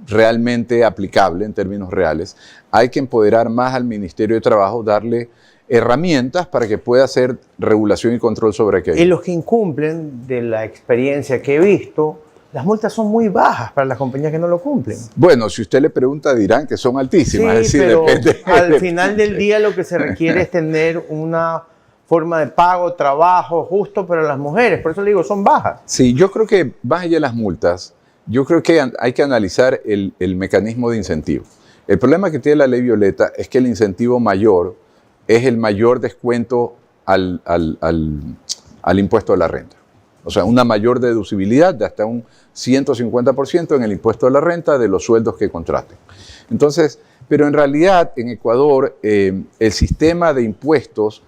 realmente aplicable en términos reales. Hay que empoderar más al Ministerio de Trabajo, darle herramientas para que pueda hacer regulación y control sobre aquello. Y los que incumplen, de la experiencia que he visto, las multas son muy bajas para las compañías que no lo cumplen. Bueno, si usted le pregunta dirán que son altísimas. Sí, es decir, pero depende. al final del día lo que se requiere es tener una forma de pago, trabajo justo para las mujeres. Por eso le digo, son bajas. Sí, yo creo que más allá de las multas, yo creo que hay que analizar el mecanismo de incentivo. El problema que tiene la ley violeta es que el incentivo mayor es el mayor descuento al impuesto a la renta. O sea, una mayor deducibilidad de hasta un 150% en el impuesto a la renta de los sueldos que contraten. Entonces, pero en realidad en Ecuador el sistema de impuestos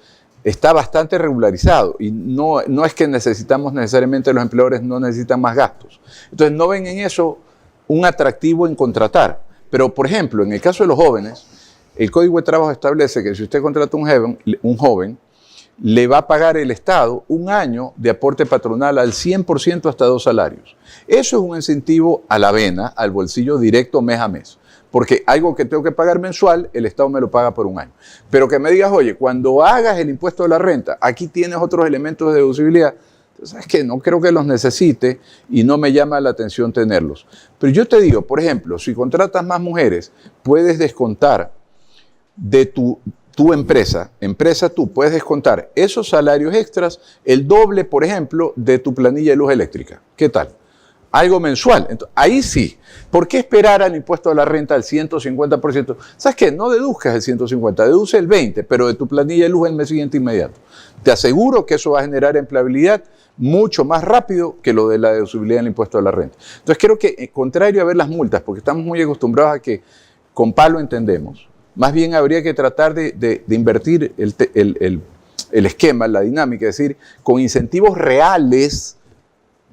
está bastante regularizado y no es que necesitamos necesariamente, los empleadores no necesitan más gastos. Entonces no ven en eso un atractivo en contratar. Pero, por ejemplo, en el caso de los jóvenes, el Código de Trabajo establece que si usted contrata un joven, le va a pagar el Estado un año de aporte patronal al 100% hasta 2 salarios. Eso es un incentivo a la vena, al bolsillo directo mes a mes. Porque algo que tengo que pagar mensual, el Estado me lo paga por un año. Pero que me digas, oye, cuando hagas el impuesto de la renta, aquí tienes otros elementos de deducibilidad. Entonces, es que no creo que los necesite y no me llama la atención tenerlos. Pero yo te digo, por ejemplo, si contratas más mujeres, puedes descontar de tu empresa tú puedes descontar esos salarios extras, el doble, por ejemplo, de tu planilla de luz eléctrica. ¿Qué tal? Algo mensual. Entonces, ahí sí. ¿Por qué esperar al impuesto a la renta al 150%? ¿Sabes qué? No deduzcas el 150%, deduce el 20%, pero de tu planilla de luz el mes siguiente inmediato. Te aseguro que eso va a generar empleabilidad mucho más rápido que lo de la deducibilidad del impuesto a la renta. Entonces creo que, contrario a ver las multas, porque estamos muy acostumbrados a que con palo entendemos, más bien habría que tratar de invertir el esquema, la dinámica, es decir, con incentivos reales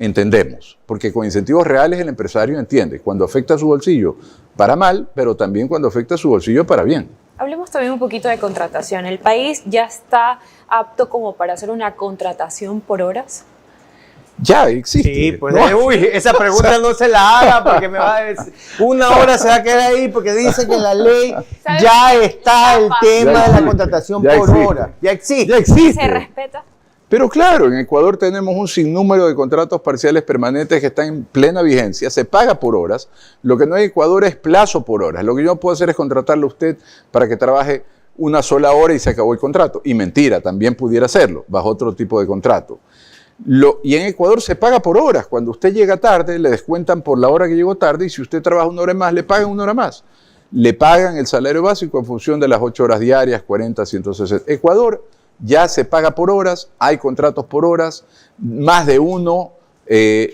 entendemos, porque con incentivos reales el empresario entiende cuando afecta a su bolsillo para mal, pero también cuando afecta a su bolsillo para bien. Hablemos también un poquito de contratación. ¿El país ya está apto como para hacer una contratación por horas? Ya existe. Sí, pues uy, esa pregunta no se la haga porque me va a decir, una hora se va a quedar ahí porque dice que en la ley ya está el tema de la contratación por hora. Ya existe. Ya existe. ¿Se respeta? Pero claro, en Ecuador tenemos un sinnúmero de contratos parciales permanentes que están en plena vigencia, se paga por horas, lo que no hay en Ecuador es plazo por horas, lo que yo no puedo hacer es contratarle a usted para que trabaje una sola hora y se acabó el contrato, y mentira, también pudiera hacerlo, bajo otro tipo de contrato. Y en Ecuador se paga por horas, cuando usted llega tarde le descuentan por la hora que llegó tarde y si usted trabaja 1 hora más le pagan 1 hora más. Le pagan el salario básico en función de las 8 horas diarias, 40, 160. Ecuador ya se paga por horas, hay contratos por horas, más de uno.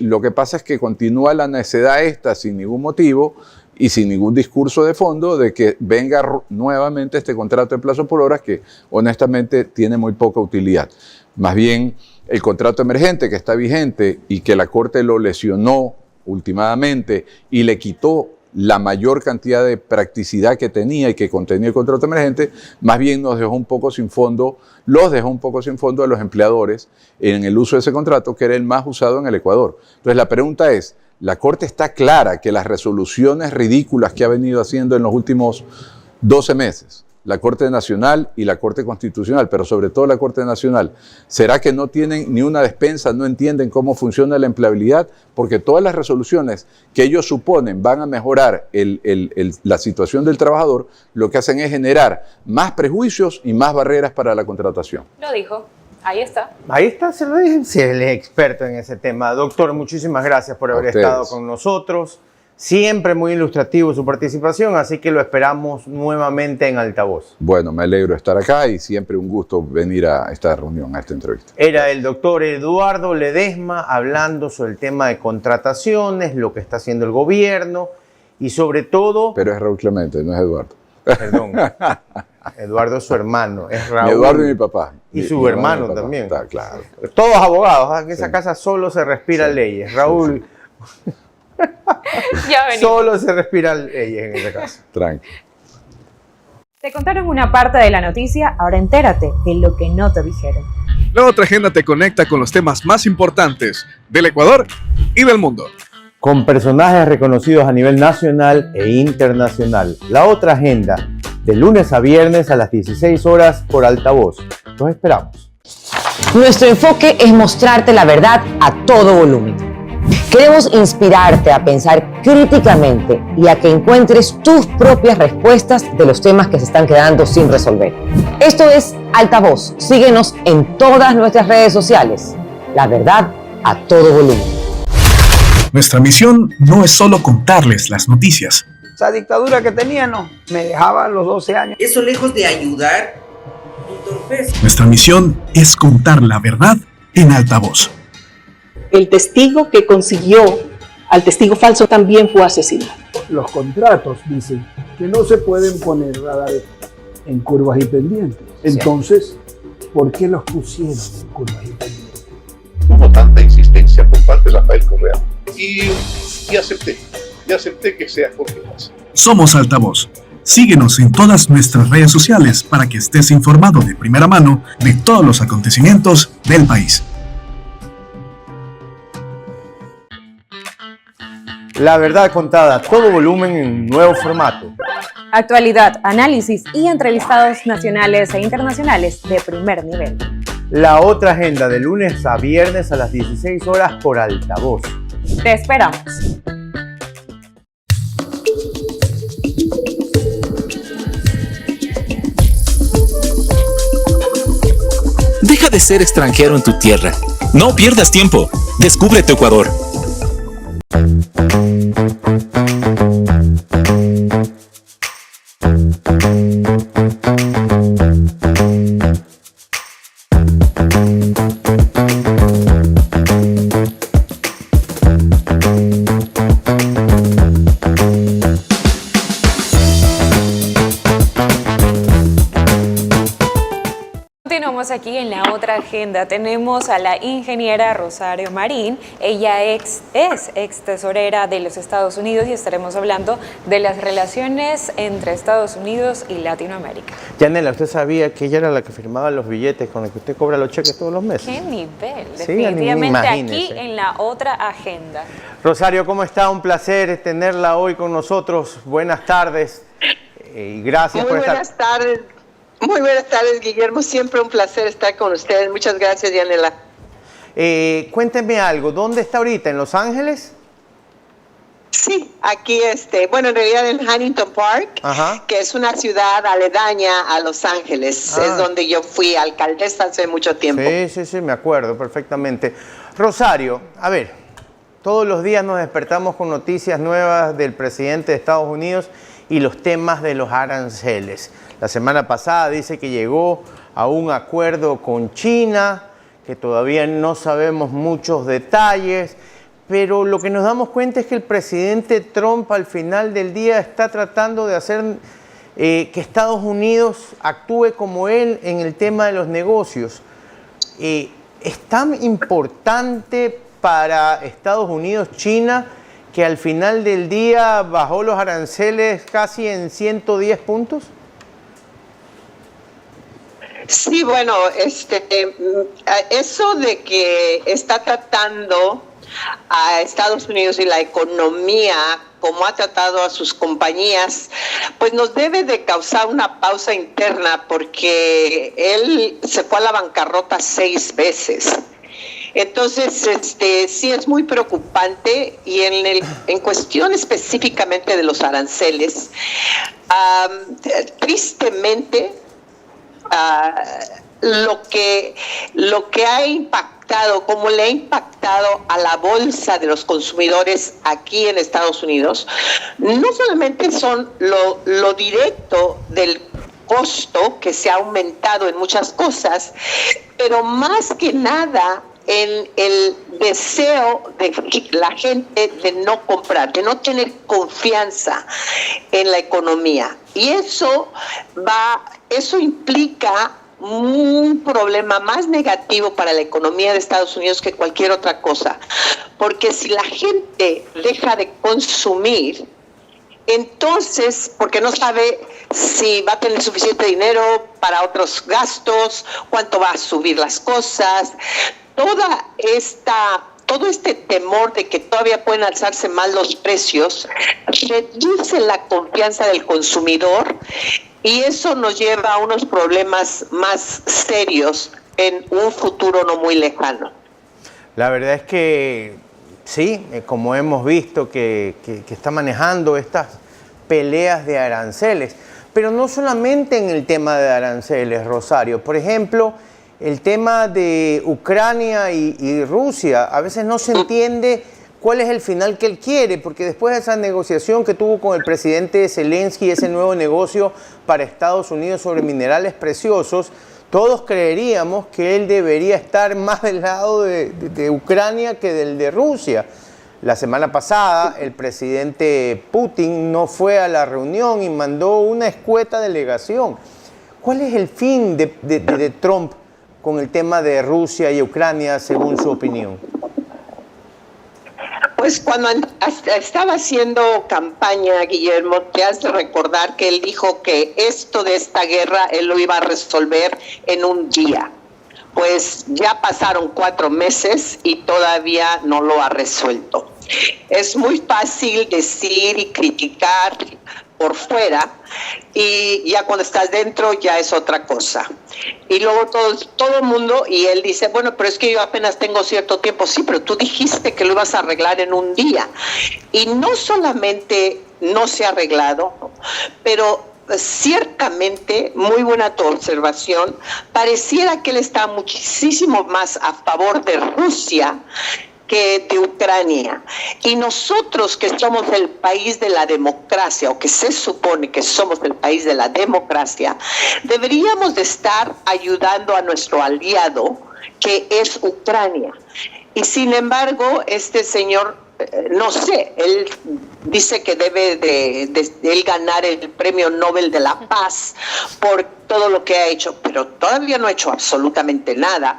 Lo que pasa es que continúa la necedad esta sin ningún motivo y sin ningún discurso de fondo de que venga nuevamente este contrato de plazo por horas que honestamente tiene muy poca utilidad. Más bien el contrato emergente que está vigente y que la Corte lo lesionó últimamente y le quitó la mayor cantidad de practicidad que tenía y que contenía el contrato emergente, más bien nos dejó un poco sin fondo, los dejó un poco sin fondo a los empleadores en el uso de ese contrato, que era el más usado en el Ecuador. Entonces la pregunta es, la Corte está clara que las resoluciones ridículas que ha venido haciendo en los últimos 12 meses, la Corte Nacional y la Corte Constitucional, pero sobre todo la Corte Nacional, ¿será que no tienen ni una despensa, no entienden cómo funciona la empleabilidad? Porque todas las resoluciones que ellos suponen van a mejorar la situación del trabajador, lo que hacen es generar más prejuicios y más barreras para la contratación. Lo dijo. Ahí está. Ahí está, se lo dije. Sí, él es experto en ese tema. Doctor, muchísimas gracias por haber estado con nosotros. Siempre muy ilustrativo su participación, así que lo esperamos nuevamente en Altavoz. Bueno, me alegro de estar acá y siempre un gusto venir a esta reunión, a esta entrevista. Era el doctor Eduardo Ledesma hablando sobre el tema de contrataciones, lo que está haciendo el gobierno y sobre todo... Pero es Raúl Clemente, no es Eduardo. Perdón, Eduardo es su hermano, es Raúl. Mi Eduardo y mi papá. Y su hermano también. Está claro. Todos abogados, en esa casa solo se respira leyes. Raúl... Solo se respira leyes en esa casa. Tranquilo. Te contaron una parte de la noticia, ahora entérate de lo que no te dijeron. La otra agenda te conecta con los temas más importantes del Ecuador y del mundo. Con personajes reconocidos a nivel nacional e internacional. La otra agenda, de lunes a viernes a las 16 horas por Altavoz. Los esperamos. Nuestro enfoque es mostrarte la verdad a todo volumen. Queremos inspirarte a pensar críticamente y a que encuentres tus propias respuestas de los temas que se están quedando sin resolver. Esto es Altavoz. Síguenos en todas nuestras redes sociales. La verdad a todo volumen. Nuestra misión no es solo contarles las noticias. Esa dictadura que tenían, no, me dejaba a los 12 años. Eso lejos de ayudar, entorpece. Nuestra misión es contar la verdad en Altavoz. El testigo que consiguió al testigo falso también fue asesinado. Los contratos dicen que no se pueden poner radares en curvas y pendientes. Entonces, ¿por qué los pusieron en curvas y pendientes? Hubo tanta insistencia por parte de Rafael Correa y acepté que sea Jorge Lazo. Somos Altavoz. Síguenos en todas nuestras redes sociales para que estés informado de primera mano de todos los acontecimientos del país. La verdad contada a todo volumen en un nuevo formato. Actualidad, análisis y entrevistados nacionales e internacionales de primer nivel. La otra agenda de lunes a viernes a las 16 horas por Altavoz. Te esperamos. Deja de ser extranjero en tu tierra. No pierdas tiempo. Descubre tu Ecuador. Continuamos aquí en la otra agenda. Tenemos a la ingeniera Rosario Marín. Ella es ex tesorera de los Estados Unidos y estaremos hablando de las relaciones entre Estados Unidos y Latinoamérica. Yanela, ¿usted sabía que ella era la que firmaba los billetes con los que usted cobra los cheques todos los meses? ¡Qué nivel! Sí, definitivamente aquí imagínese. en la otra agenda. Rosario, ¿cómo está? Un placer tenerla hoy con nosotros. Buenas tardes y gracias por estar. Buenas tardes. Muy buenas tardes, Guillermo. Siempre un placer estar con ustedes. Muchas gracias, Yanela. Cuénteme algo. ¿Dónde está ahorita? ¿En Los Ángeles? Sí, aquí, bueno, en realidad en Huntington Park, que es una ciudad aledaña a Los Ángeles. Es donde yo fui alcaldesa hace mucho tiempo. Sí, me acuerdo perfectamente. Rosario, a ver, todos los días nos despertamos con noticias nuevas del presidente de Estados Unidos y los temas de los aranceles. La semana pasada dice que llegó a un acuerdo con China, que todavía no sabemos muchos detalles, pero lo que nos damos cuenta es que el presidente Trump al final del día está tratando de hacer que Estados Unidos actúe como él en el tema de los negocios. ¿Es tan importante para Estados Unidos China que al final del día bajó los aranceles casi en 110 puntos? Sí, bueno, eso de que está tratando a Estados Unidos y la economía como ha tratado a sus compañías, pues nos debe de causar una pausa interna porque él se fue a la bancarrota 6 veces. Entonces, sí es muy preocupante y en cuestión específicamente de los aranceles, tristemente, lo que ha impactado impactado, como le ha impactado a la bolsa de los consumidores aquí en Estados Unidos, no solamente son lo directo del costo que se ha aumentado en muchas cosas, pero más que nada en el deseo de la gente de no comprar, de no tener confianza en la economía. Y eso implica un problema más negativo para la economía de Estados Unidos que cualquier otra cosa. Porque si la gente deja de consumir, entonces, porque no sabe si va a tener suficiente dinero para otros gastos, cuánto va a subir las cosas, todo este temor de que todavía pueden alzarse más los precios, reduce la confianza del consumidor y eso nos lleva a unos problemas más serios en un futuro no muy lejano. La verdad es que sí, como hemos visto que está manejando estas peleas de aranceles, pero no solamente en el tema de aranceles, Rosario. Por ejemplo, el tema de Ucrania y Rusia, a veces no se entiende cuál es el final que él quiere, porque después de esa negociación que tuvo con el presidente Zelensky, ese nuevo negocio para Estados Unidos sobre minerales preciosos, todos creeríamos que él debería estar más del lado de Ucrania que del de Rusia. La semana pasada el presidente Putin no fue a la reunión y mandó una escueta delegación. ¿Cuál es el fin de Trump con el tema de Rusia y Ucrania, según su opinión? Pues cuando estaba haciendo campaña, Guillermo, te has de recordar que él dijo que esto de esta guerra él lo iba a resolver en un día. Pues ya pasaron 4 meses y todavía no lo ha resuelto. Es muy fácil decir y criticar por fuera y ya cuando estás dentro ya es otra cosa. Y luego todo el mundo, y él dice, bueno, pero es que yo apenas tengo cierto tiempo. Sí, pero tú dijiste que lo ibas a arreglar en un día. Y no solamente no se ha arreglado, pero ciertamente, muy buena tu observación, pareciera que él está muchísimo más a favor de Rusia que de Ucrania. Y nosotros que somos el país de la democracia, o que se supone que somos el país de la democracia, deberíamos de estar ayudando a nuestro aliado, que es Ucrania. Y sin embargo, este señor, no sé, él dice que debe de él ganar el Premio Nobel de la Paz por todo lo que ha hecho, pero todavía no ha hecho absolutamente nada.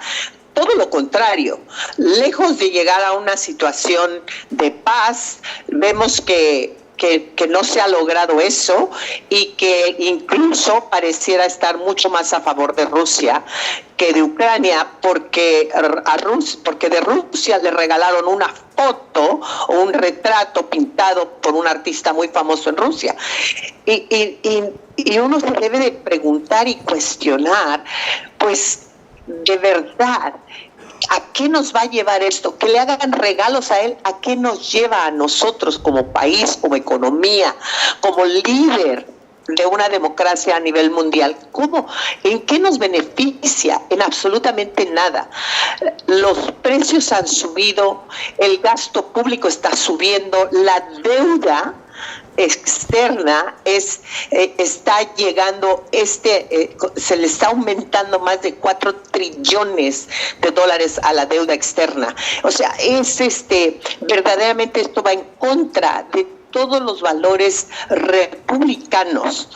Todo lo contrario, lejos de llegar a una situación de paz, vemos que no se ha logrado eso y que incluso pareciera estar mucho más a favor de Rusia que de Ucrania, porque de Rusia le regalaron una foto o un retrato pintado por un artista muy famoso en Rusia. Y uno se debe de preguntar y cuestionar, pues, de verdad, ¿a qué nos va a llevar esto? Que le hagan regalos a él, ¿a qué nos lleva a nosotros como país, como economía, como líder de una democracia a nivel mundial? ¿Cómo? ¿En qué nos beneficia? En absolutamente nada. Los precios han subido, el gasto público está subiendo, la deuda externa está llegando, se le está aumentando más de 4 trillones de dólares a la deuda externa. O sea, verdaderamente esto va en contra de todos los valores republicanos.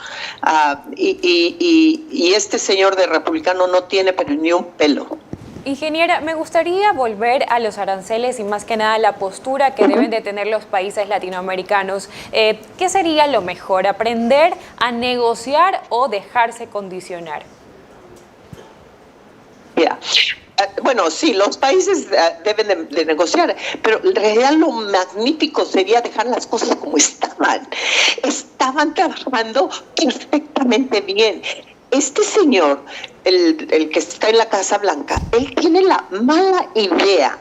Y este señor de republicano no tiene pero ni un pelo. Ingeniera, me gustaría volver a los aranceles y más que nada la postura que deben de tener los países latinoamericanos. ¿Qué sería lo mejor? ¿Aprender a negociar o dejarse condicionar? Yeah. Bueno, sí, los países deben de negociar, pero en realidad lo magnífico sería dejar las cosas como estaban. Estaban trabajando perfectamente bien. Este señor, el que está en la Casa Blanca, él tiene la mala idea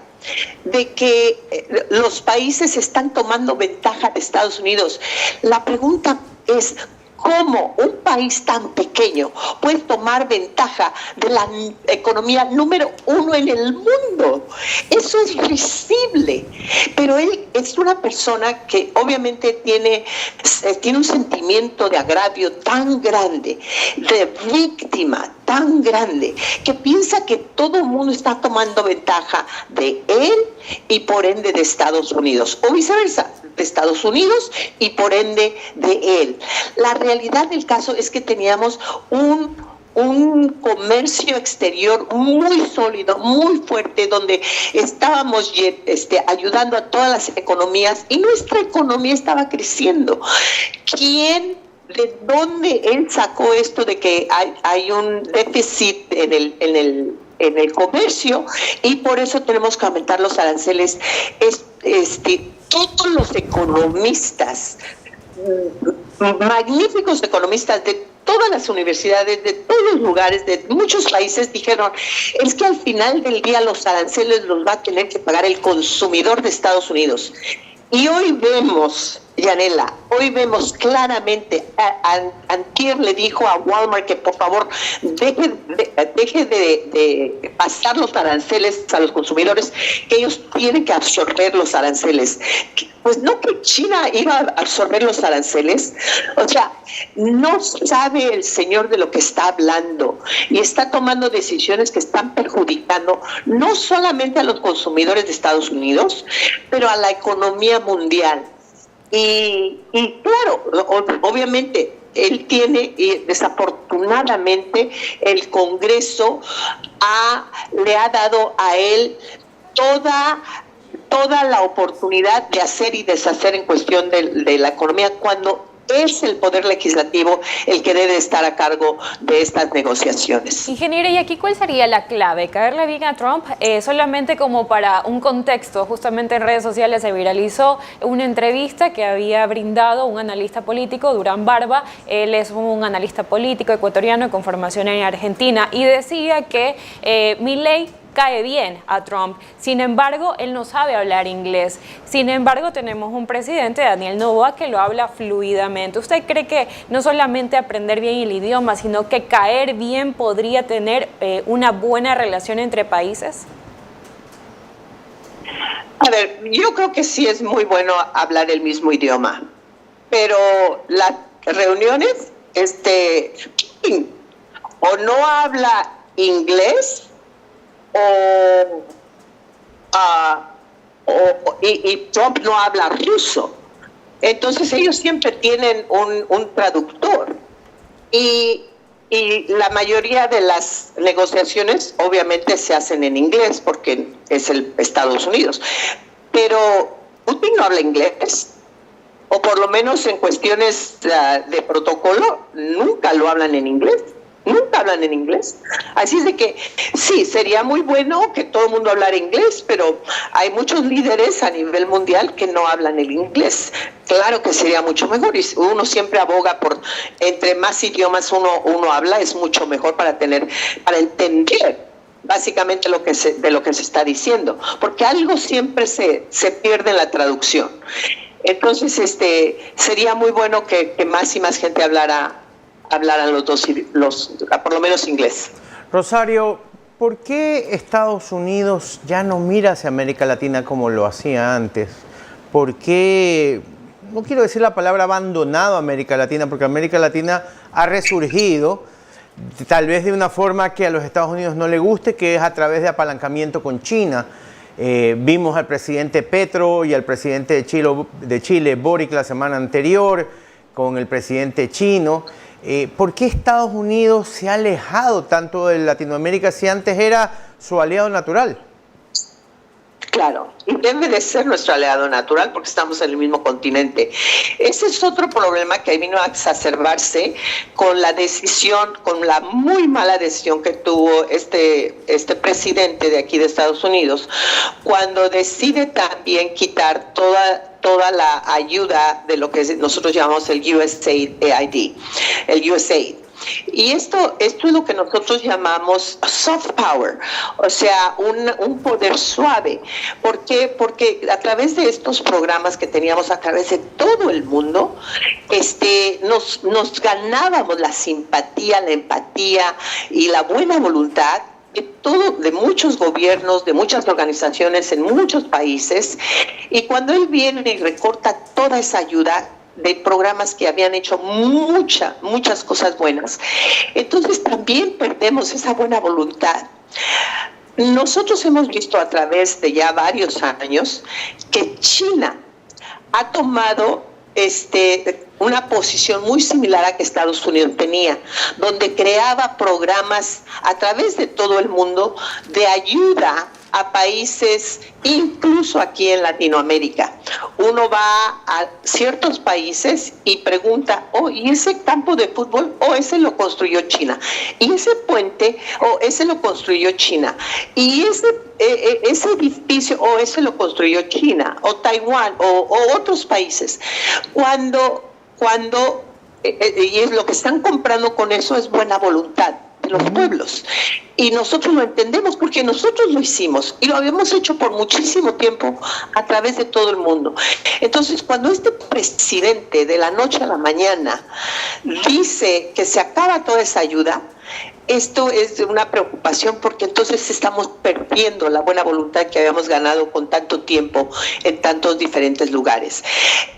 de que los países están tomando ventaja de Estados Unidos. La pregunta es, cómo un país tan pequeño puede tomar ventaja de la economía número 1 en el mundo. Eso es risible. Pero él es una persona que obviamente tiene un sentimiento de agravio tan grande, de víctima tan grande, que piensa que todo el mundo está tomando ventaja de él y por ende de Estados Unidos, o viceversa, de Estados Unidos y por ende de él. La realidad del caso es que teníamos un comercio exterior muy sólido, muy fuerte, donde estábamos ayudando a todas las economías y nuestra economía estaba creciendo. ¿De dónde él sacó esto de que hay un déficit en el comercio y por eso tenemos que aumentar los aranceles? Todos los economistas, magníficos economistas de todas las universidades, de todos los lugares, de muchos países, dijeron, es que al final del día los aranceles los va a tener que pagar el consumidor de Estados Unidos. Y hoy vemos, Yanela, hoy vemos claramente, antier le dijo a Walmart que por favor deje de pasar los aranceles a los consumidores, que ellos tienen que absorber los aranceles. Pues no que China iba a absorber los aranceles, o sea, no sabe el señor de lo que está hablando y está tomando decisiones que están perjudicando no solamente a los consumidores de Estados Unidos, pero a la economía mundial. Y claro, obviamente él tiene, y desafortunadamente el Congreso le ha dado a él toda la oportunidad de hacer y deshacer en cuestión de la economía, cuando es el Poder Legislativo el que debe estar a cargo de estas negociaciones. Ingeniera, ¿y aquí cuál sería la clave? ¿Caerle bien a Trump? Solamente como para un contexto, justamente en redes sociales se viralizó una entrevista que había brindado un analista político, Durán Barba. Él es un analista político ecuatoriano con formación en Argentina y decía que Milei cae bien a Trump. Sin embargo, él no sabe hablar inglés. Sin embargo, tenemos un presidente, Daniel Noboa, que lo habla fluidamente. ¿Usted cree que no solamente aprender bien el idioma, sino que caer bien podría tener una buena relación entre países? A ver, yo creo que sí es muy bueno hablar el mismo idioma, pero las reuniones, o no habla inglés, y Trump no habla ruso. Entonces ellos siempre tienen un traductor y la mayoría de las negociaciones obviamente se hacen en inglés porque es el Estados Unidos, pero Putin no habla inglés, o por lo menos en cuestiones de protocolo nunca lo hablan en inglés. Nunca hablan en inglés. Así es de que sí, sería muy bueno que todo el mundo hablara inglés, pero hay muchos líderes a nivel mundial que no hablan el inglés. Claro que sería mucho mejor, y uno siempre aboga por entre más idiomas uno habla, es mucho mejor para entender básicamente de lo que se está diciendo, porque algo siempre se pierde en la traducción. Entonces sería muy bueno que más y más gente hablaran los dos, por lo menos inglés. Rosario, ¿por qué Estados Unidos ya no mira hacia América Latina como lo hacía antes? ¿Por qué, no quiero decir la palabra abandonado a América Latina, porque América Latina ha resurgido, tal vez de una forma que a los Estados Unidos no le guste, que es a través de apalancamiento con China? Vimos al presidente Petro y al presidente de Chile, Boric, la semana anterior, con el presidente chino. ¿Por qué Estados Unidos se ha alejado tanto de Latinoamérica si antes era su aliado natural? Claro, y debe de ser nuestro aliado natural porque estamos en el mismo continente. Ese es otro problema que vino a exacerbarse con la decisión, con la muy mala decisión que tuvo este presidente de aquí de Estados Unidos, cuando decide también quitar toda la ayuda de lo que nosotros llamamos el USAID, el USAID. Y esto es lo que nosotros llamamos soft power, o sea, un poder suave. ¿Por qué? Porque a través de estos programas que teníamos a través de todo el mundo, nos ganábamos la simpatía, la empatía y la buena voluntad de muchos gobiernos, de muchas organizaciones en muchos países. Y cuando él viene y recorta toda esa ayuda de programas que habían hecho muchas cosas buenas, entonces también perdemos esa buena voluntad. Nosotros hemos visto a través de ya varios años que China ha tomado una posición muy similar a que Estados Unidos tenía, donde creaba programas a través de todo el mundo de ayuda a países, incluso aquí en Latinoamérica. Uno va a ciertos países y pregunta, ¿y ese campo de fútbol? ¿Ese lo construyó China? ¿Y ese puente? ¿Ese lo construyó China? ¿Y ese edificio? ¿Ese lo construyó China? ¿O Taiwán? ¿O otros países? Y es lo que están comprando con eso es buena voluntad de los pueblos. Y nosotros lo entendemos porque nosotros lo hicimos y lo habíamos hecho por muchísimo tiempo a través de todo el mundo. Entonces, cuando este presidente de la noche a la mañana dice que se acaba toda esa ayuda, esto es de una preocupación porque entonces estamos perdiendo la buena voluntad que habíamos ganado con tanto tiempo en tantos diferentes lugares.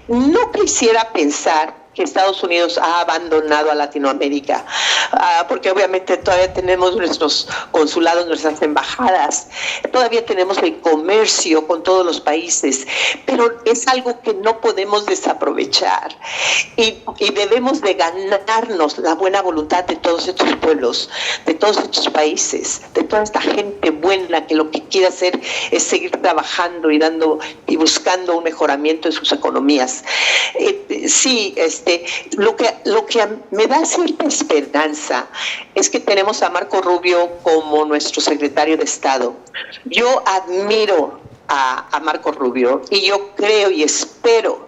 No quisiera pensar que Estados Unidos ha abandonado a Latinoamérica, porque obviamente todavía tenemos nuestros consulados, nuestras embajadas, todavía tenemos el comercio con todos los países, pero es algo que no podemos desaprovechar y debemos de ganarnos la buena voluntad de todos estos pueblos, de todos estos países, de toda esta gente buena que lo que quiere hacer es seguir trabajando y buscando un mejoramiento en sus economías. Lo que me da cierta esperanza es que tenemos a Marco Rubio como nuestro secretario de Estado. Yo admiro a Marco Rubio y yo creo y espero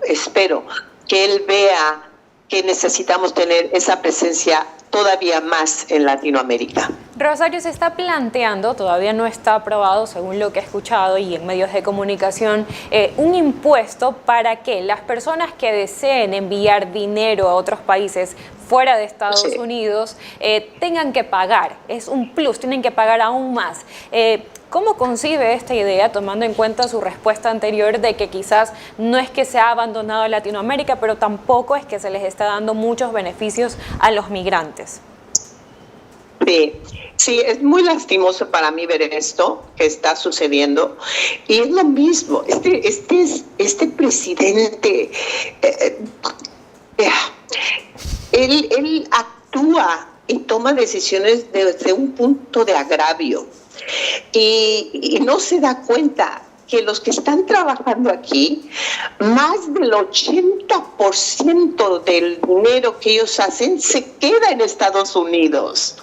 que él vea que necesitamos tener esa presencia todavía más en Latinoamérica. Rosario, se está planteando, todavía no está aprobado según lo que he escuchado y en medios de comunicación, un impuesto para que las personas que deseen enviar dinero a otros países fuera de Estados Unidos tengan que pagar. Es un plus, tienen que pagar aún más. ¿Cómo concibe esta idea, tomando en cuenta su respuesta anterior de que quizás no es que se ha abandonado a Latinoamérica, pero tampoco es que se les está dando muchos beneficios a los migrantes? Sí, es muy lastimoso para mí ver esto que está sucediendo. Y es lo mismo, este presidente, él actúa y toma decisiones desde un punto de agravio. Y no se da cuenta que los que están trabajando aquí, más del 80% del dinero que ellos hacen se queda en Estados Unidos.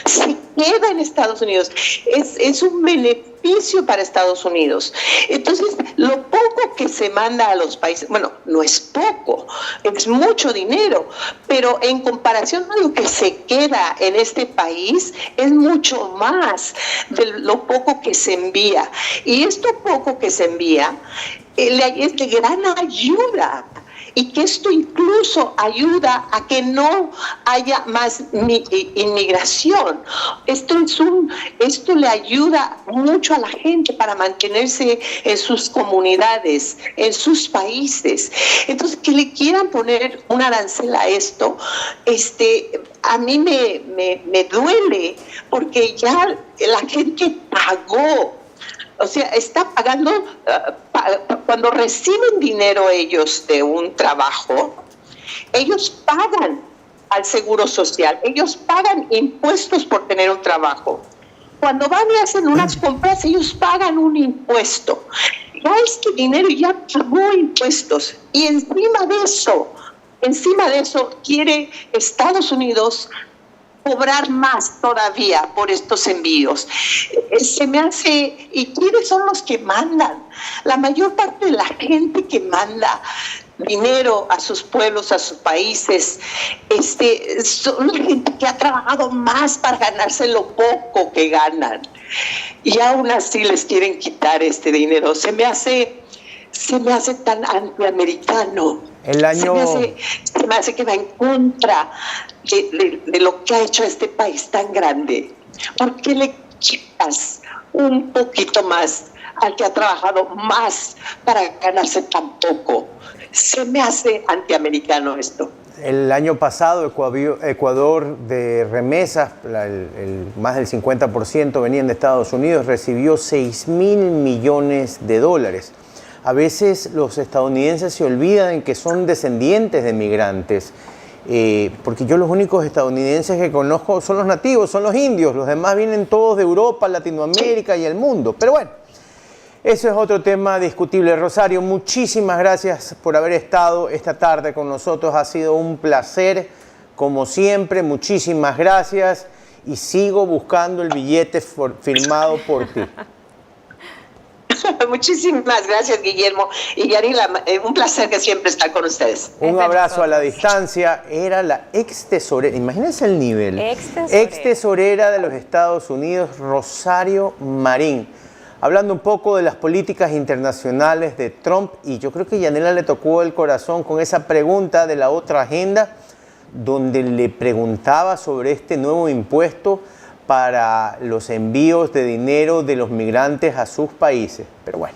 Se queda en Estados Unidos. Es un beneficio para Estados Unidos. Entonces, lo poco que se manda a los países, bueno, no es poco, es mucho dinero, pero en comparación a lo que se queda en este país, es mucho más de lo poco que se envía. Y esto poco que se envía es de gran ayuda. Y que esto incluso ayuda a que no haya más inmigración. Esto le ayuda mucho a la gente para mantenerse en sus comunidades, en sus países. Entonces, que le quieran poner un arancel a esto, a mí me duele, porque ya la gente pagó. O sea, está pagando, cuando reciben dinero ellos de un trabajo, ellos pagan al seguro social, ellos pagan impuestos por tener un trabajo. Cuando van y hacen unas compras, ellos pagan un impuesto. Ya este dinero ya pagó impuestos. Y encima de eso, quiere Estados Unidos cobrar más todavía por estos envíos. Se me hace, ¿y quiénes son los que mandan? La mayor parte de la gente que manda dinero a sus pueblos, a sus países. Son gente que ha trabajado más para ganarse lo poco que ganan. Y aún así les quieren quitar este dinero. Se me hace tan antiamericano. Se me hace que va en contra de lo que ha hecho este país tan grande. ¿Por qué le quitas un poquito más al que ha trabajado más para ganarse tan poco? Se me hace antiamericano esto. El año pasado Ecuador de remesas, más del 50% venían de Estados Unidos, recibió 6.000 millones de dólares. A veces los estadounidenses se olvidan que son descendientes de migrantes, porque yo los únicos estadounidenses que conozco son los nativos, son los indios, los demás vienen todos de Europa, Latinoamérica y el mundo. Pero bueno, eso es otro tema discutible. Rosario, muchísimas gracias por haber estado esta tarde con nosotros. Ha sido un placer, como siempre. Muchísimas gracias. Y sigo buscando el billete firmado por ti. Muchísimas gracias, Guillermo. Y Yarila, un placer que siempre estar con ustedes. Un abrazo a la distancia. Era la ex tesorera, imagínense el nivel. Ex tesorera de los Estados Unidos, Rosario Marín. Hablando un poco de las políticas internacionales de Trump, y yo creo que Yanela le tocó el corazón con esa pregunta de la otra agenda, donde le preguntaba sobre este nuevo impuesto para los envíos de dinero de los migrantes a sus países. Pero bueno,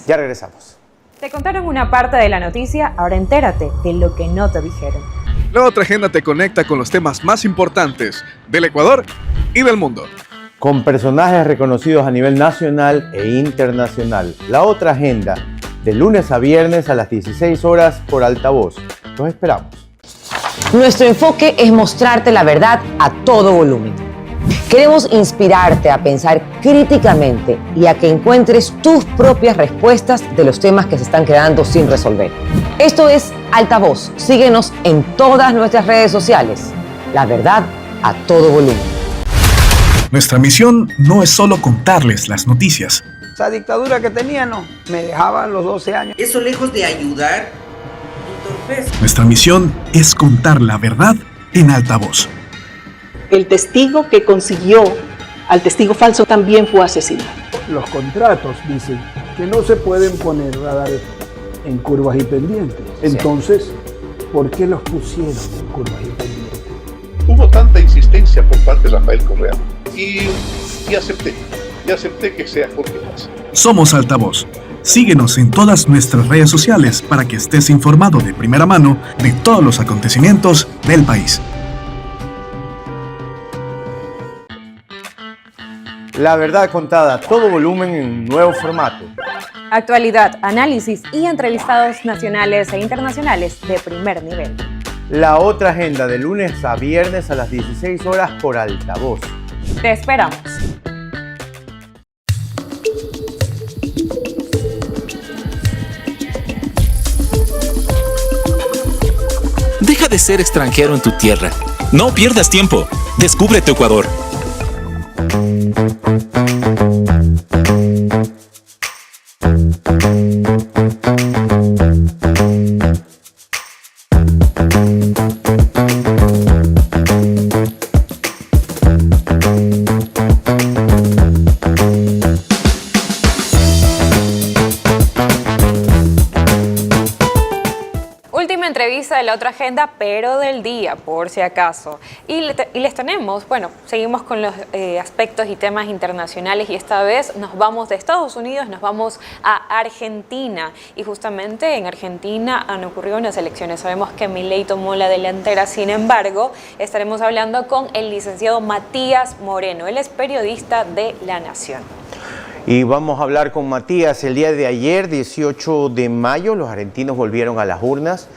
ya regresamos. Te contaron una parte de la noticia, ahora entérate de lo que no te dijeron. La otra agenda te conecta con los temas más importantes del Ecuador y del mundo. Con personajes reconocidos a nivel nacional e internacional. La otra agenda, de lunes a viernes a las 16 horas por Altavoz. Los esperamos. Nuestro enfoque es mostrarte la verdad a todo volumen. Queremos inspirarte a pensar críticamente y a que encuentres tus propias respuestas de los temas que se están quedando sin resolver. Esto es Altavoz. Síguenos en todas nuestras redes sociales. La verdad a todo volumen. Nuestra misión no es solo contarles las noticias. Esa dictadura que tenían, me dejaban los 12 años. Eso lejos de ayudar, entorpece. Nuestra misión es contar la verdad en Altavoz. El testigo que consiguió al testigo falso también fue asesinado. Los contratos dicen que no se pueden poner radares en curvas y pendientes. Entonces, ¿por qué los pusieron en curvas y pendientes? Hubo tanta insistencia por parte de Rafael Correa y acepté que sea Jorge Lazo. Somos Altavoz. Síguenos en todas nuestras redes sociales para que estés informado de primera mano de todos los acontecimientos del país. La verdad contada, todo volumen en un nuevo formato. Actualidad, análisis y entrevistados nacionales e internacionales de primer nivel. La otra agenda, de lunes a viernes a las 16 horas por Altavoz. Te esperamos. Deja de ser extranjero en tu tierra. No pierdas tiempo. Descubre tu Ecuador. Entrevista de la otra agenda, pero del día, por si acaso. Y les tenemos, bueno, seguimos con los aspectos y temas internacionales y esta vez nos vamos de Estados Unidos, nos vamos a Argentina. Y justamente en Argentina han ocurrido unas elecciones. Sabemos que Milei tomó la delantera, sin embargo, estaremos hablando con el licenciado Matías Moreno. Él es periodista de La Nación. Y vamos a hablar con Matías. El día de ayer, 18 de mayo, los argentinos volvieron a las urnas.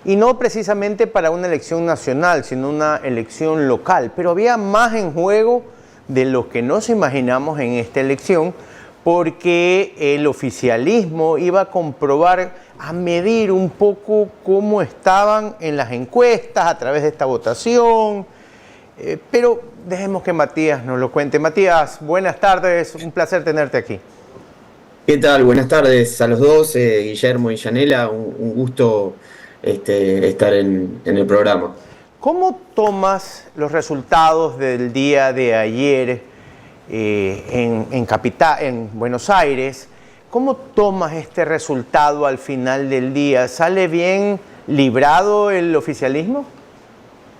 Y no precisamente para una elección nacional, sino una elección local. Pero había más en juego de lo que nos imaginamos en esta elección, porque el oficialismo iba a comprobar, a medir un poco cómo estaban en las encuestas a través de esta votación. Pero dejemos que Matías nos lo cuente. Matías, buenas tardes, un placer tenerte aquí. ¿Qué tal? Buenas tardes a los dos, Guillermo y Yanela, un gusto estar en el programa. ¿Cómo tomas los resultados del día de ayer en Buenos Aires? ¿Cómo tomas este resultado al final del día? ¿Sale bien librado el oficialismo?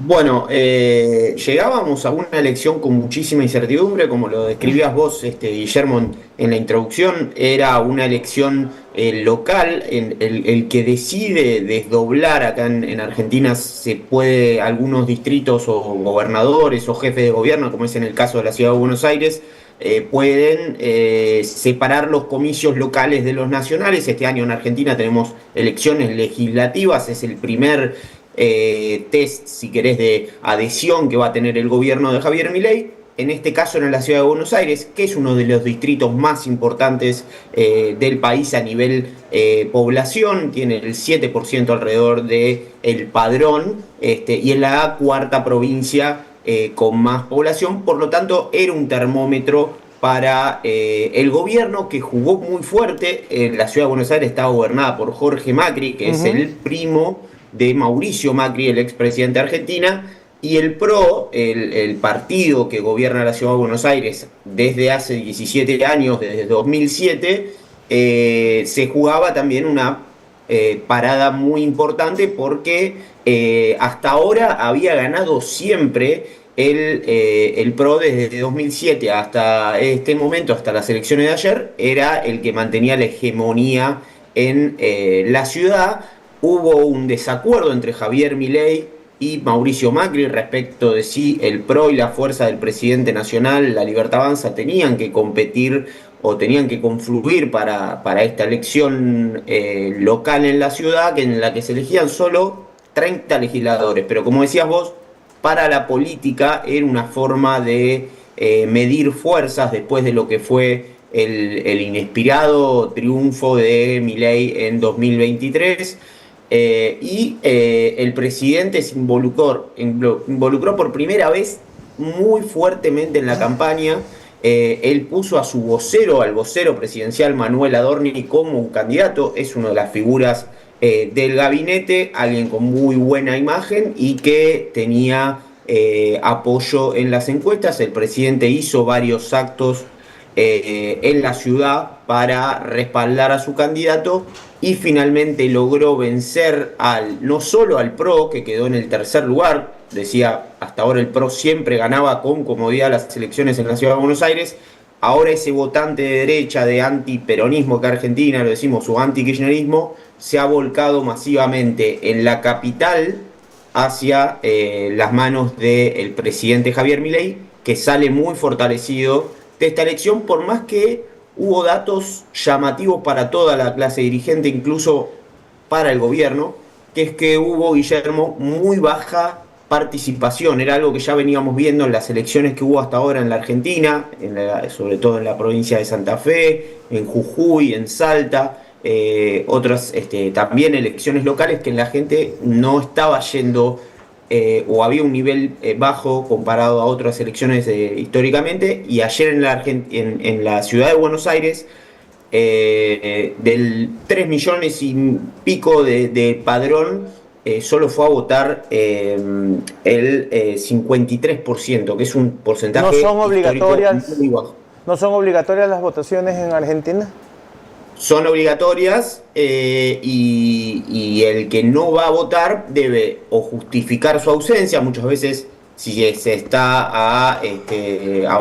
Bueno, llegábamos a una elección con muchísima incertidumbre, como lo describías vos, Guillermo, en la introducción. Era una elección local, el que decide desdoblar acá en Argentina se puede, algunos distritos o gobernadores o jefes de gobierno, como es en el caso de la Ciudad de Buenos Aires, pueden separar los comicios locales de los nacionales. Este año en Argentina tenemos elecciones legislativas, es el primer test, si querés, de adhesión que va a tener el gobierno de Javier Milei. En este caso en la Ciudad de Buenos Aires, que es uno de los distritos más importantes del país a nivel población, tiene el 7% alrededor del padrón, y es la cuarta provincia con más población. Por lo tanto, era un termómetro para el gobierno, que jugó muy fuerte. La Ciudad de Buenos Aires está gobernada por Jorge Macri, que es el primo de Mauricio Macri, el expresidente de Argentina, y el PRO, el partido que gobierna la Ciudad de Buenos Aires desde hace 17 años, desde 2007, se jugaba también una parada muy importante, porque hasta ahora había ganado siempre el PRO desde 2007 hasta este momento, hasta las elecciones de ayer, era el que mantenía la hegemonía en la ciudad. Hubo un desacuerdo entre Javier Milei y Mauricio Macri respecto de si el PRO y la fuerza del presidente nacional, La Libertad Avanza, tenían que competir o tenían que confluir para esta elección local en la ciudad, en la que se elegían solo 30 legisladores. Pero como decías vos, para la política era una forma de medir fuerzas después de lo que fue el inspirado triunfo de Milei en 2023. El presidente se involucró por primera vez muy fuertemente en la campaña. Él puso a su vocero, al vocero presidencial Manuel Adorni, como un candidato. Es una de las figuras del gabinete, alguien con muy buena imagen y que tenía apoyo en las encuestas. El presidente hizo varios actos en la ciudad para respaldar a su candidato y finalmente logró vencer no solo al PRO, que quedó en el tercer lugar. Decía, hasta ahora el PRO siempre ganaba con comodidad las elecciones en la Ciudad de Buenos Aires. Ahora ese votante de derecha, de antiperonismo que Argentina, lo decimos, o antikirchnerismo, se ha volcado masivamente en la capital hacia las manos del presidente Javier Milei, que sale muy fortalecido de esta elección, por más que hubo datos llamativos para toda la clase dirigente, incluso para el gobierno, que es que hubo, Guillermo, muy baja participación. Era algo que ya veníamos viendo en las elecciones que hubo hasta ahora en la Argentina, sobre todo en la provincia de Santa Fe, en Jujuy, en Salta, otras también elecciones locales, que la gente no estaba yendo o había un nivel bajo comparado a otras elecciones históricamente. Y ayer en la Ciudad de Buenos Aires, del 3 millones y pico de padrón, solo fue a votar el 53%, que es un porcentaje ¿No son obligatorias, muy bajo. ¿No son obligatorias las votaciones en Argentina? Son obligatorias, y el que no va a votar debe o justificar su ausencia. Muchas veces, si se está a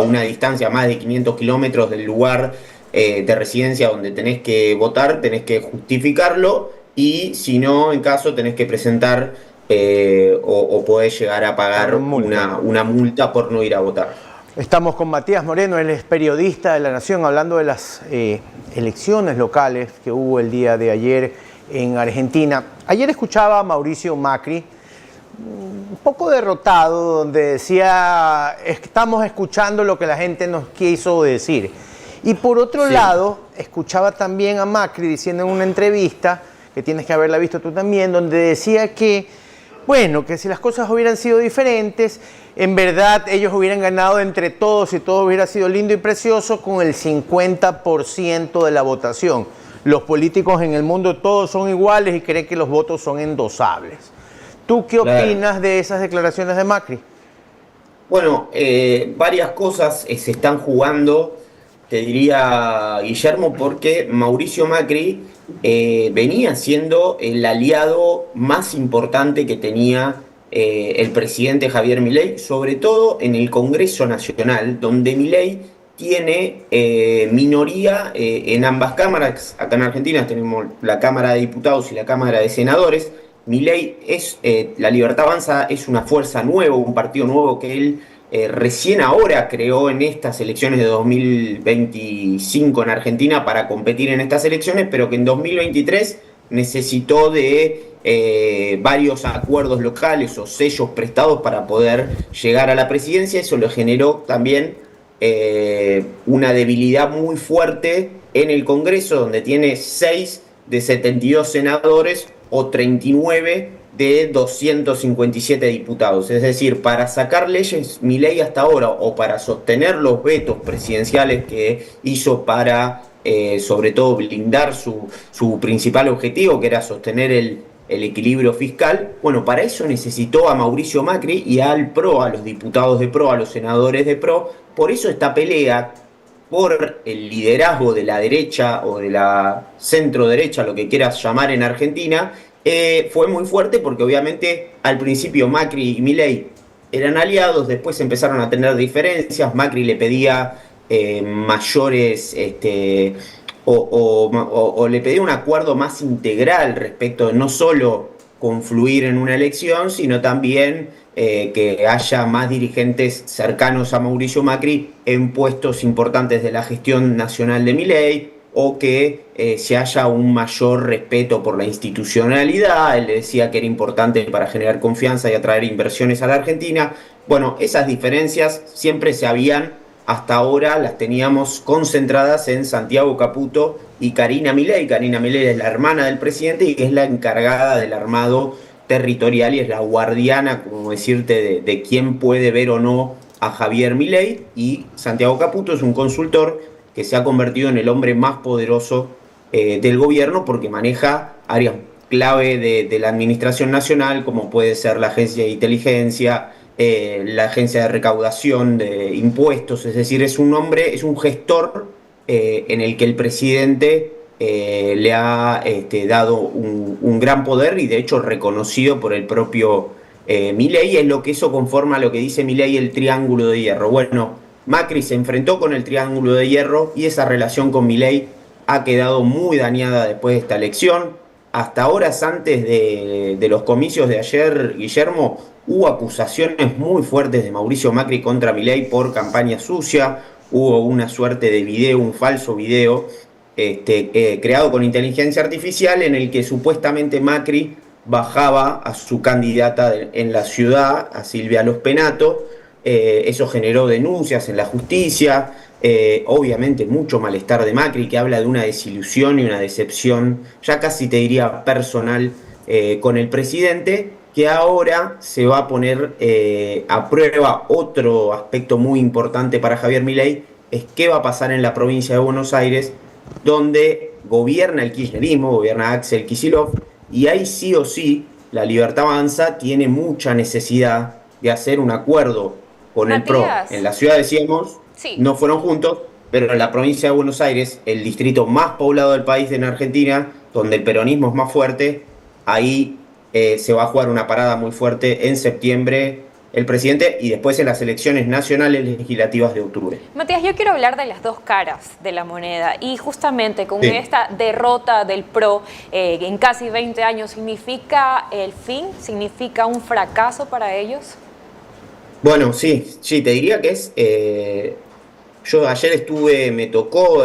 una distancia más de 500 kilómetros del lugar de residencia donde tenés que votar, tenés que justificarlo, y si no, en caso, tenés que presentar o podés llegar a pagar una multa por no ir a votar. Estamos con Matías Moreno, él es periodista de La Nación, hablando de las elecciones locales que hubo el día de ayer en Argentina. Ayer escuchaba a Mauricio Macri, un poco derrotado, donde decía, estamos escuchando lo que la gente nos quiso decir. Y por otro lado, escuchaba también a Macri diciendo en una entrevista, que tienes que haberla visto tú también, donde decía que bueno, que si las cosas hubieran sido diferentes, en verdad ellos hubieran ganado entre todos y todo hubiera sido lindo y precioso con el 50% de la votación. Los políticos en el mundo todos son iguales y creen que los votos son endosables. ¿Tú qué opinas de esas declaraciones de Macri? Bueno, varias cosas se están jugando, te diría, Guillermo, porque Mauricio Macri venía siendo el aliado más importante que tenía el presidente Javier Milei, sobre todo en el Congreso Nacional, donde Milei tiene minoría en ambas cámaras. Acá en Argentina tenemos la Cámara de Diputados y la Cámara de Senadores. Milei es, La Libertad Avanza es una fuerza nueva, un partido nuevo que él recién ahora creó en estas elecciones de 2025 en Argentina para competir en estas elecciones, pero que en 2023 necesitó de varios acuerdos locales o sellos prestados para poder llegar a la presidencia. Eso le generó también una debilidad muy fuerte en el Congreso, donde tiene 6 de 72 senadores o 39 de 257 diputados. Es decir, para sacar leyes, Milei hasta ahora, o para sostener los vetos presidenciales que hizo para, sobre todo, blindar su principal objetivo, que era sostener el equilibrio fiscal, bueno, para eso necesitó a Mauricio Macri y al PRO, a los diputados de PRO, a los senadores de PRO. Por eso esta pelea por el liderazgo de la derecha o de la centro-derecha, lo que quieras llamar en Argentina, fue muy fuerte porque obviamente al principio Macri y Milei eran aliados, después empezaron a tener diferencias. Macri le pedía mayores, o le pedía un acuerdo más integral respecto de no solo confluir en una elección, sino también que haya más dirigentes cercanos a Mauricio Macri en puestos importantes de la gestión nacional de Milei, o que se haya un mayor respeto por la institucionalidad. Él decía que era importante para generar confianza y atraer inversiones a la Argentina. Bueno, esas diferencias siempre se habían, hasta ahora las teníamos concentradas en Santiago Caputo y Karina Milei. Karina Milei es la hermana del presidente y es la encargada del armado territorial y es la guardiana, como decirte, de quién puede ver o no a Javier Milei. Y Santiago Caputo es un consultor que se ha convertido en el hombre más poderoso del gobierno porque maneja áreas clave de la administración nacional, como puede ser la agencia de inteligencia, la agencia de recaudación de impuestos. Es decir, es un hombre, es un gestor en el que el presidente le ha dado un gran poder y de hecho reconocido por el propio Milei. Es lo que eso conforma lo que dice Milei el triángulo de hierro. Bueno, Macri se enfrentó con el triángulo de hierro y esa relación con Milei ha quedado muy dañada después de esta elección. Hasta horas antes de los comicios de ayer, Guillermo, hubo acusaciones muy fuertes de Mauricio Macri contra Milei por campaña sucia. Hubo una suerte de video, un falso video creado con inteligencia artificial en el que supuestamente Macri bajaba a su candidata en la ciudad, a Silvia Los Penato. Eso generó denuncias en la justicia, obviamente mucho malestar de Macri, que habla de una desilusión y una decepción, ya casi te diría personal, con el presidente, que ahora se va a poner a prueba. Otro aspecto muy importante para Javier Milei es qué va a pasar en la provincia de Buenos Aires, donde gobierna el kirchnerismo, gobierna Axel Kicillof, y ahí sí o sí La Libertad Avanza tiene mucha necesidad de hacer un acuerdo con el PRO. En la ciudad, decíamos, no fueron juntos, pero en la provincia de Buenos Aires, el distrito más poblado del país en Argentina, donde el peronismo es más fuerte, ahí se va a jugar una parada muy fuerte en septiembre el presidente y después en las elecciones nacionales legislativas de octubre. Matías, yo quiero hablar de las dos caras de la moneda y justamente con esta derrota del PRO en casi 20 años, ¿significa el fin? ¿Significa un fracaso para ellos? Bueno, sí, te diría que es... yo ayer me tocó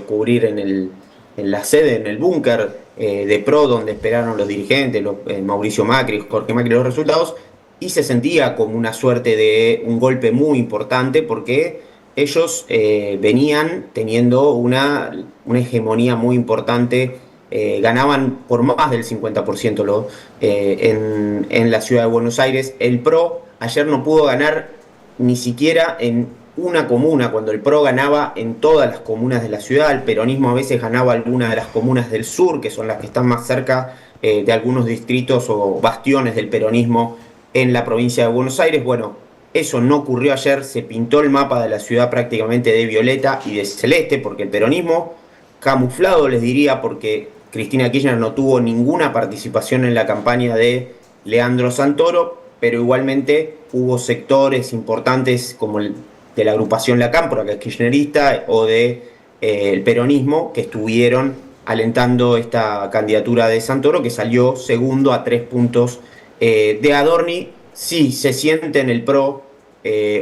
cubrir en la sede, en el búnker de PRO, donde esperaron los dirigentes, Mauricio Macri, Jorge Macri, los resultados, y se sentía como una suerte de un golpe muy importante porque ellos venían teniendo una hegemonía muy importante ganaban por más del 50% en la ciudad de Buenos Aires. El PRO ayer no pudo ganar ni siquiera en una comuna, cuando el PRO ganaba en todas las comunas de la ciudad. El peronismo a veces ganaba algunas de las comunas del sur, que son las que están más cerca de algunos distritos o bastiones del peronismo en la provincia de Buenos Aires. Bueno, eso no ocurrió ayer, se pintó el mapa de la ciudad prácticamente de violeta y de celeste, porque el peronismo, camuflado les diría, porque Cristina Kirchner no tuvo ninguna participación en la campaña de Leandro Santoro, pero igualmente hubo sectores importantes como el de la agrupación La Cámpora, que es kirchnerista, o de el peronismo, que estuvieron alentando esta candidatura de Santoro, que salió segundo a 3 puntos de Adorni. Sí, se siente en el PRO,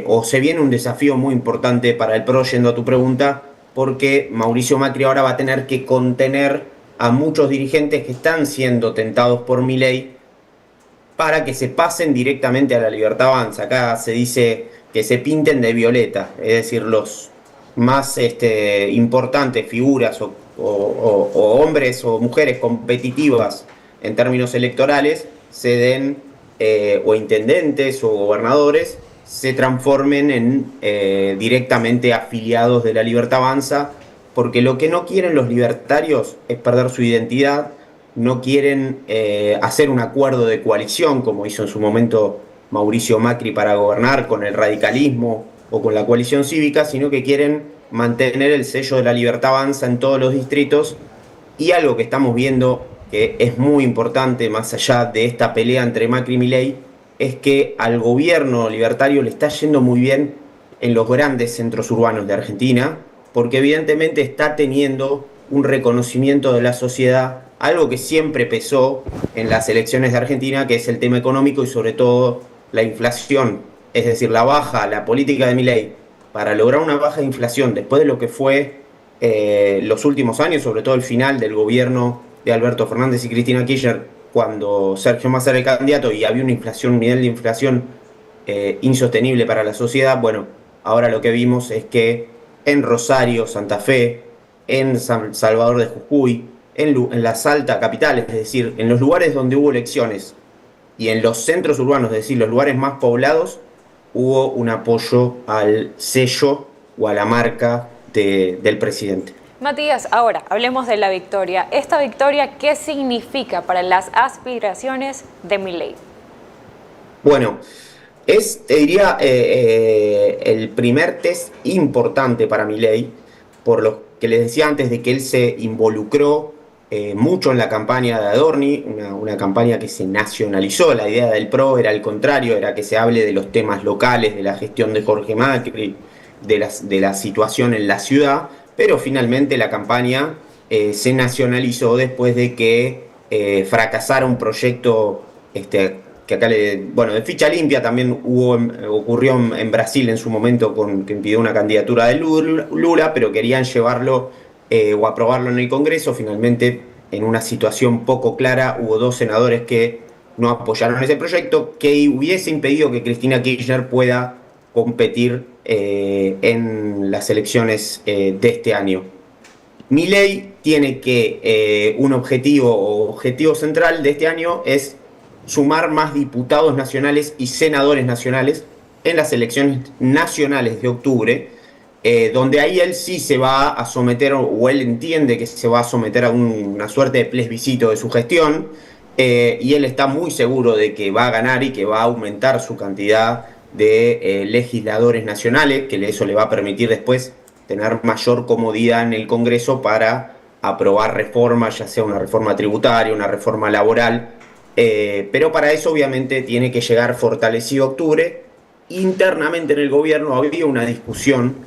o se viene un desafío muy importante para el PRO, yendo a tu pregunta, porque Mauricio Macri ahora va a tener que contener a muchos dirigentes que están siendo tentados por Milei para que se pasen directamente a la Libertad Avanza. Acá se dice que se pinten de violeta, es decir, los más importantes figuras o hombres o mujeres competitivas en términos electorales se den, o intendentes o gobernadores, se transformen en directamente afiliados de la Libertad Avanza, porque lo que no quieren los libertarios es perder su identidad, no quieren hacer un acuerdo de coalición, como hizo en su momento Mauricio Macri para gobernar con el radicalismo o con la coalición cívica, sino que quieren mantener el sello de la Libertad Avanza en todos los distritos. Y algo que estamos viendo que es muy importante, más allá de esta pelea entre Macri y Milei, es que al gobierno libertario le está yendo muy bien en los grandes centros urbanos de Argentina, porque evidentemente está teniendo un reconocimiento de la sociedad, algo que siempre pesó en las elecciones de Argentina, que es el tema económico y sobre todo la inflación, es decir, la política de Milei para lograr una baja de inflación después de lo que fue los últimos años, sobre todo el final del gobierno de Alberto Fernández y Cristina Kirchner, cuando Sergio Massa era el candidato y había un nivel de inflación insostenible para la sociedad. Bueno, ahora lo que vimos es que en Rosario, Santa Fe, en San Salvador de Jujuy, en las altas capitales, es decir, en los lugares donde hubo elecciones y en los centros urbanos, es decir, los lugares más poblados, hubo un apoyo al sello o a la marca del presidente. Matías, ahora hablemos de la victoria. ¿Esta victoria qué significa para las aspiraciones de Milei? Bueno, te diría, el primer test importante para Milei, por lo que les decía antes de que él se involucró mucho en la campaña de Adorni, una campaña que se nacionalizó. La idea del PRO era al contrario, era que se hable de los temas locales, de la gestión de Jorge Macri, de la situación en la ciudad, pero finalmente la campaña se nacionalizó después de que fracasara un proyecto que acá de ficha limpia también ocurrió en Brasil en su momento, que impidió una candidatura de Lula, pero querían llevarlo o aprobarlo en el Congreso. Finalmente, en una situación poco clara, hubo 2 senadores que no apoyaron ese proyecto, que hubiese impedido que Cristina Kirchner pueda competir en las elecciones de este año. Milei tiene que un objetivo central de este año es sumar más diputados nacionales y senadores nacionales en las elecciones nacionales de octubre, donde ahí él sí se va a someter, o él entiende que se va a someter a una suerte de plebiscito de su gestión, y él está muy seguro de que va a ganar y que va a aumentar su cantidad de legisladores nacionales, que eso le va a permitir después tener mayor comodidad en el Congreso para aprobar reformas, ya sea una reforma tributaria, una reforma laboral, pero para eso obviamente tiene que llegar fortalecido octubre. Internamente en el gobierno había una discusión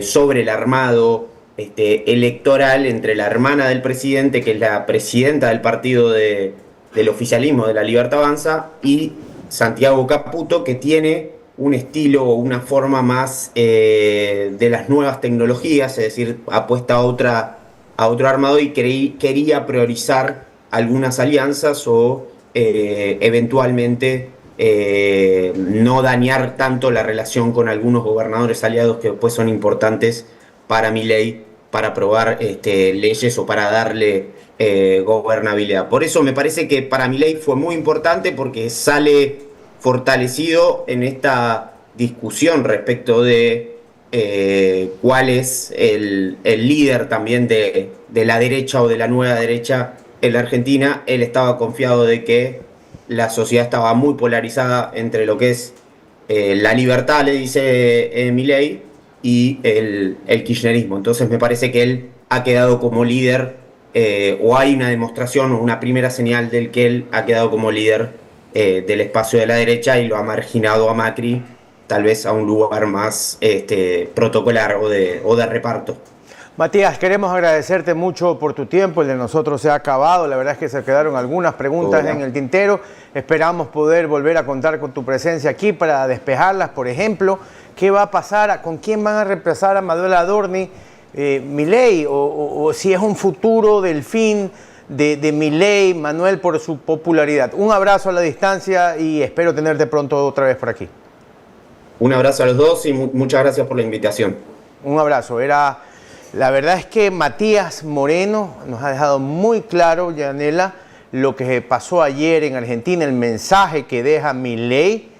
sobre el armado electoral entre la hermana del presidente, que es la presidenta del partido del oficialismo de la Libertad Avanza, y Santiago Caputo, que tiene un estilo o una forma más de las nuevas tecnologías, es decir, apuesta a otro armado y quería priorizar algunas alianzas o eventualmente no dañar tanto la relación con algunos gobernadores aliados que después son importantes para Milei, para aprobar leyes o para darle gobernabilidad. Por eso me parece que para Milei fue muy importante, porque sale fortalecido en esta discusión respecto de cuál es el líder también de la derecha o de la nueva derecha en la Argentina. Él estaba confiado de que la sociedad estaba muy polarizada entre lo que es la libertad, le dice Milei, y el kirchnerismo. Entonces me parece que él ha quedado como líder, o hay una demostración o una primera señal del que él ha quedado como líder del espacio de la derecha, y lo ha marginado a Macri tal vez a un lugar más protocolar o de reparto. Matías, queremos agradecerte mucho por tu tiempo, el de nosotros se ha acabado, la verdad es que se quedaron algunas preguntas en el tintero, esperamos poder volver a contar con tu presencia aquí para despejarlas. Por ejemplo, ¿qué va a pasar? ¿Con quién van a reemplazar a Manuel Adorni? Milei, o si es un futuro del fin de Milei, Manuel, por su popularidad. Un abrazo a la distancia y espero tenerte pronto otra vez por aquí. Un abrazo a los dos y muchas gracias por la invitación. Un abrazo. La verdad es que Matías Moreno nos ha dejado muy claro, Yanela, lo que pasó ayer en Argentina, el mensaje que deja Milei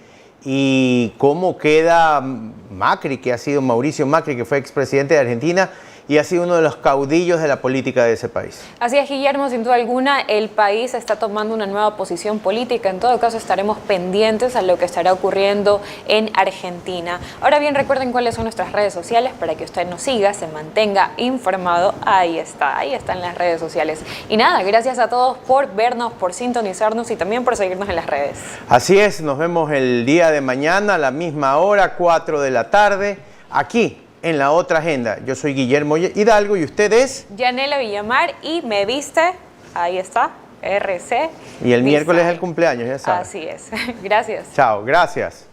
y cómo queda Macri, que ha sido Mauricio Macri, que fue expresidente de Argentina y ha sido uno de los caudillos de la política de ese país. Así es, Guillermo, sin duda alguna, el país está tomando una nueva posición política. En todo caso, estaremos pendientes a lo que estará ocurriendo en Argentina. Ahora bien, recuerden cuáles son nuestras redes sociales para que usted nos siga, se mantenga informado. Ahí están las redes sociales. Y nada, gracias a todos por vernos, por sintonizarnos y también por seguirnos en las redes. Así es, nos vemos el día de mañana a la misma hora, 4 de la tarde, aquí en La Otra Agenda. Yo soy Guillermo Hidalgo y usted es Yanela Villamar y me viste, ahí está, RC. Y el miércoles es el cumpleaños, ya sabes. Así es. Gracias. Chao, gracias.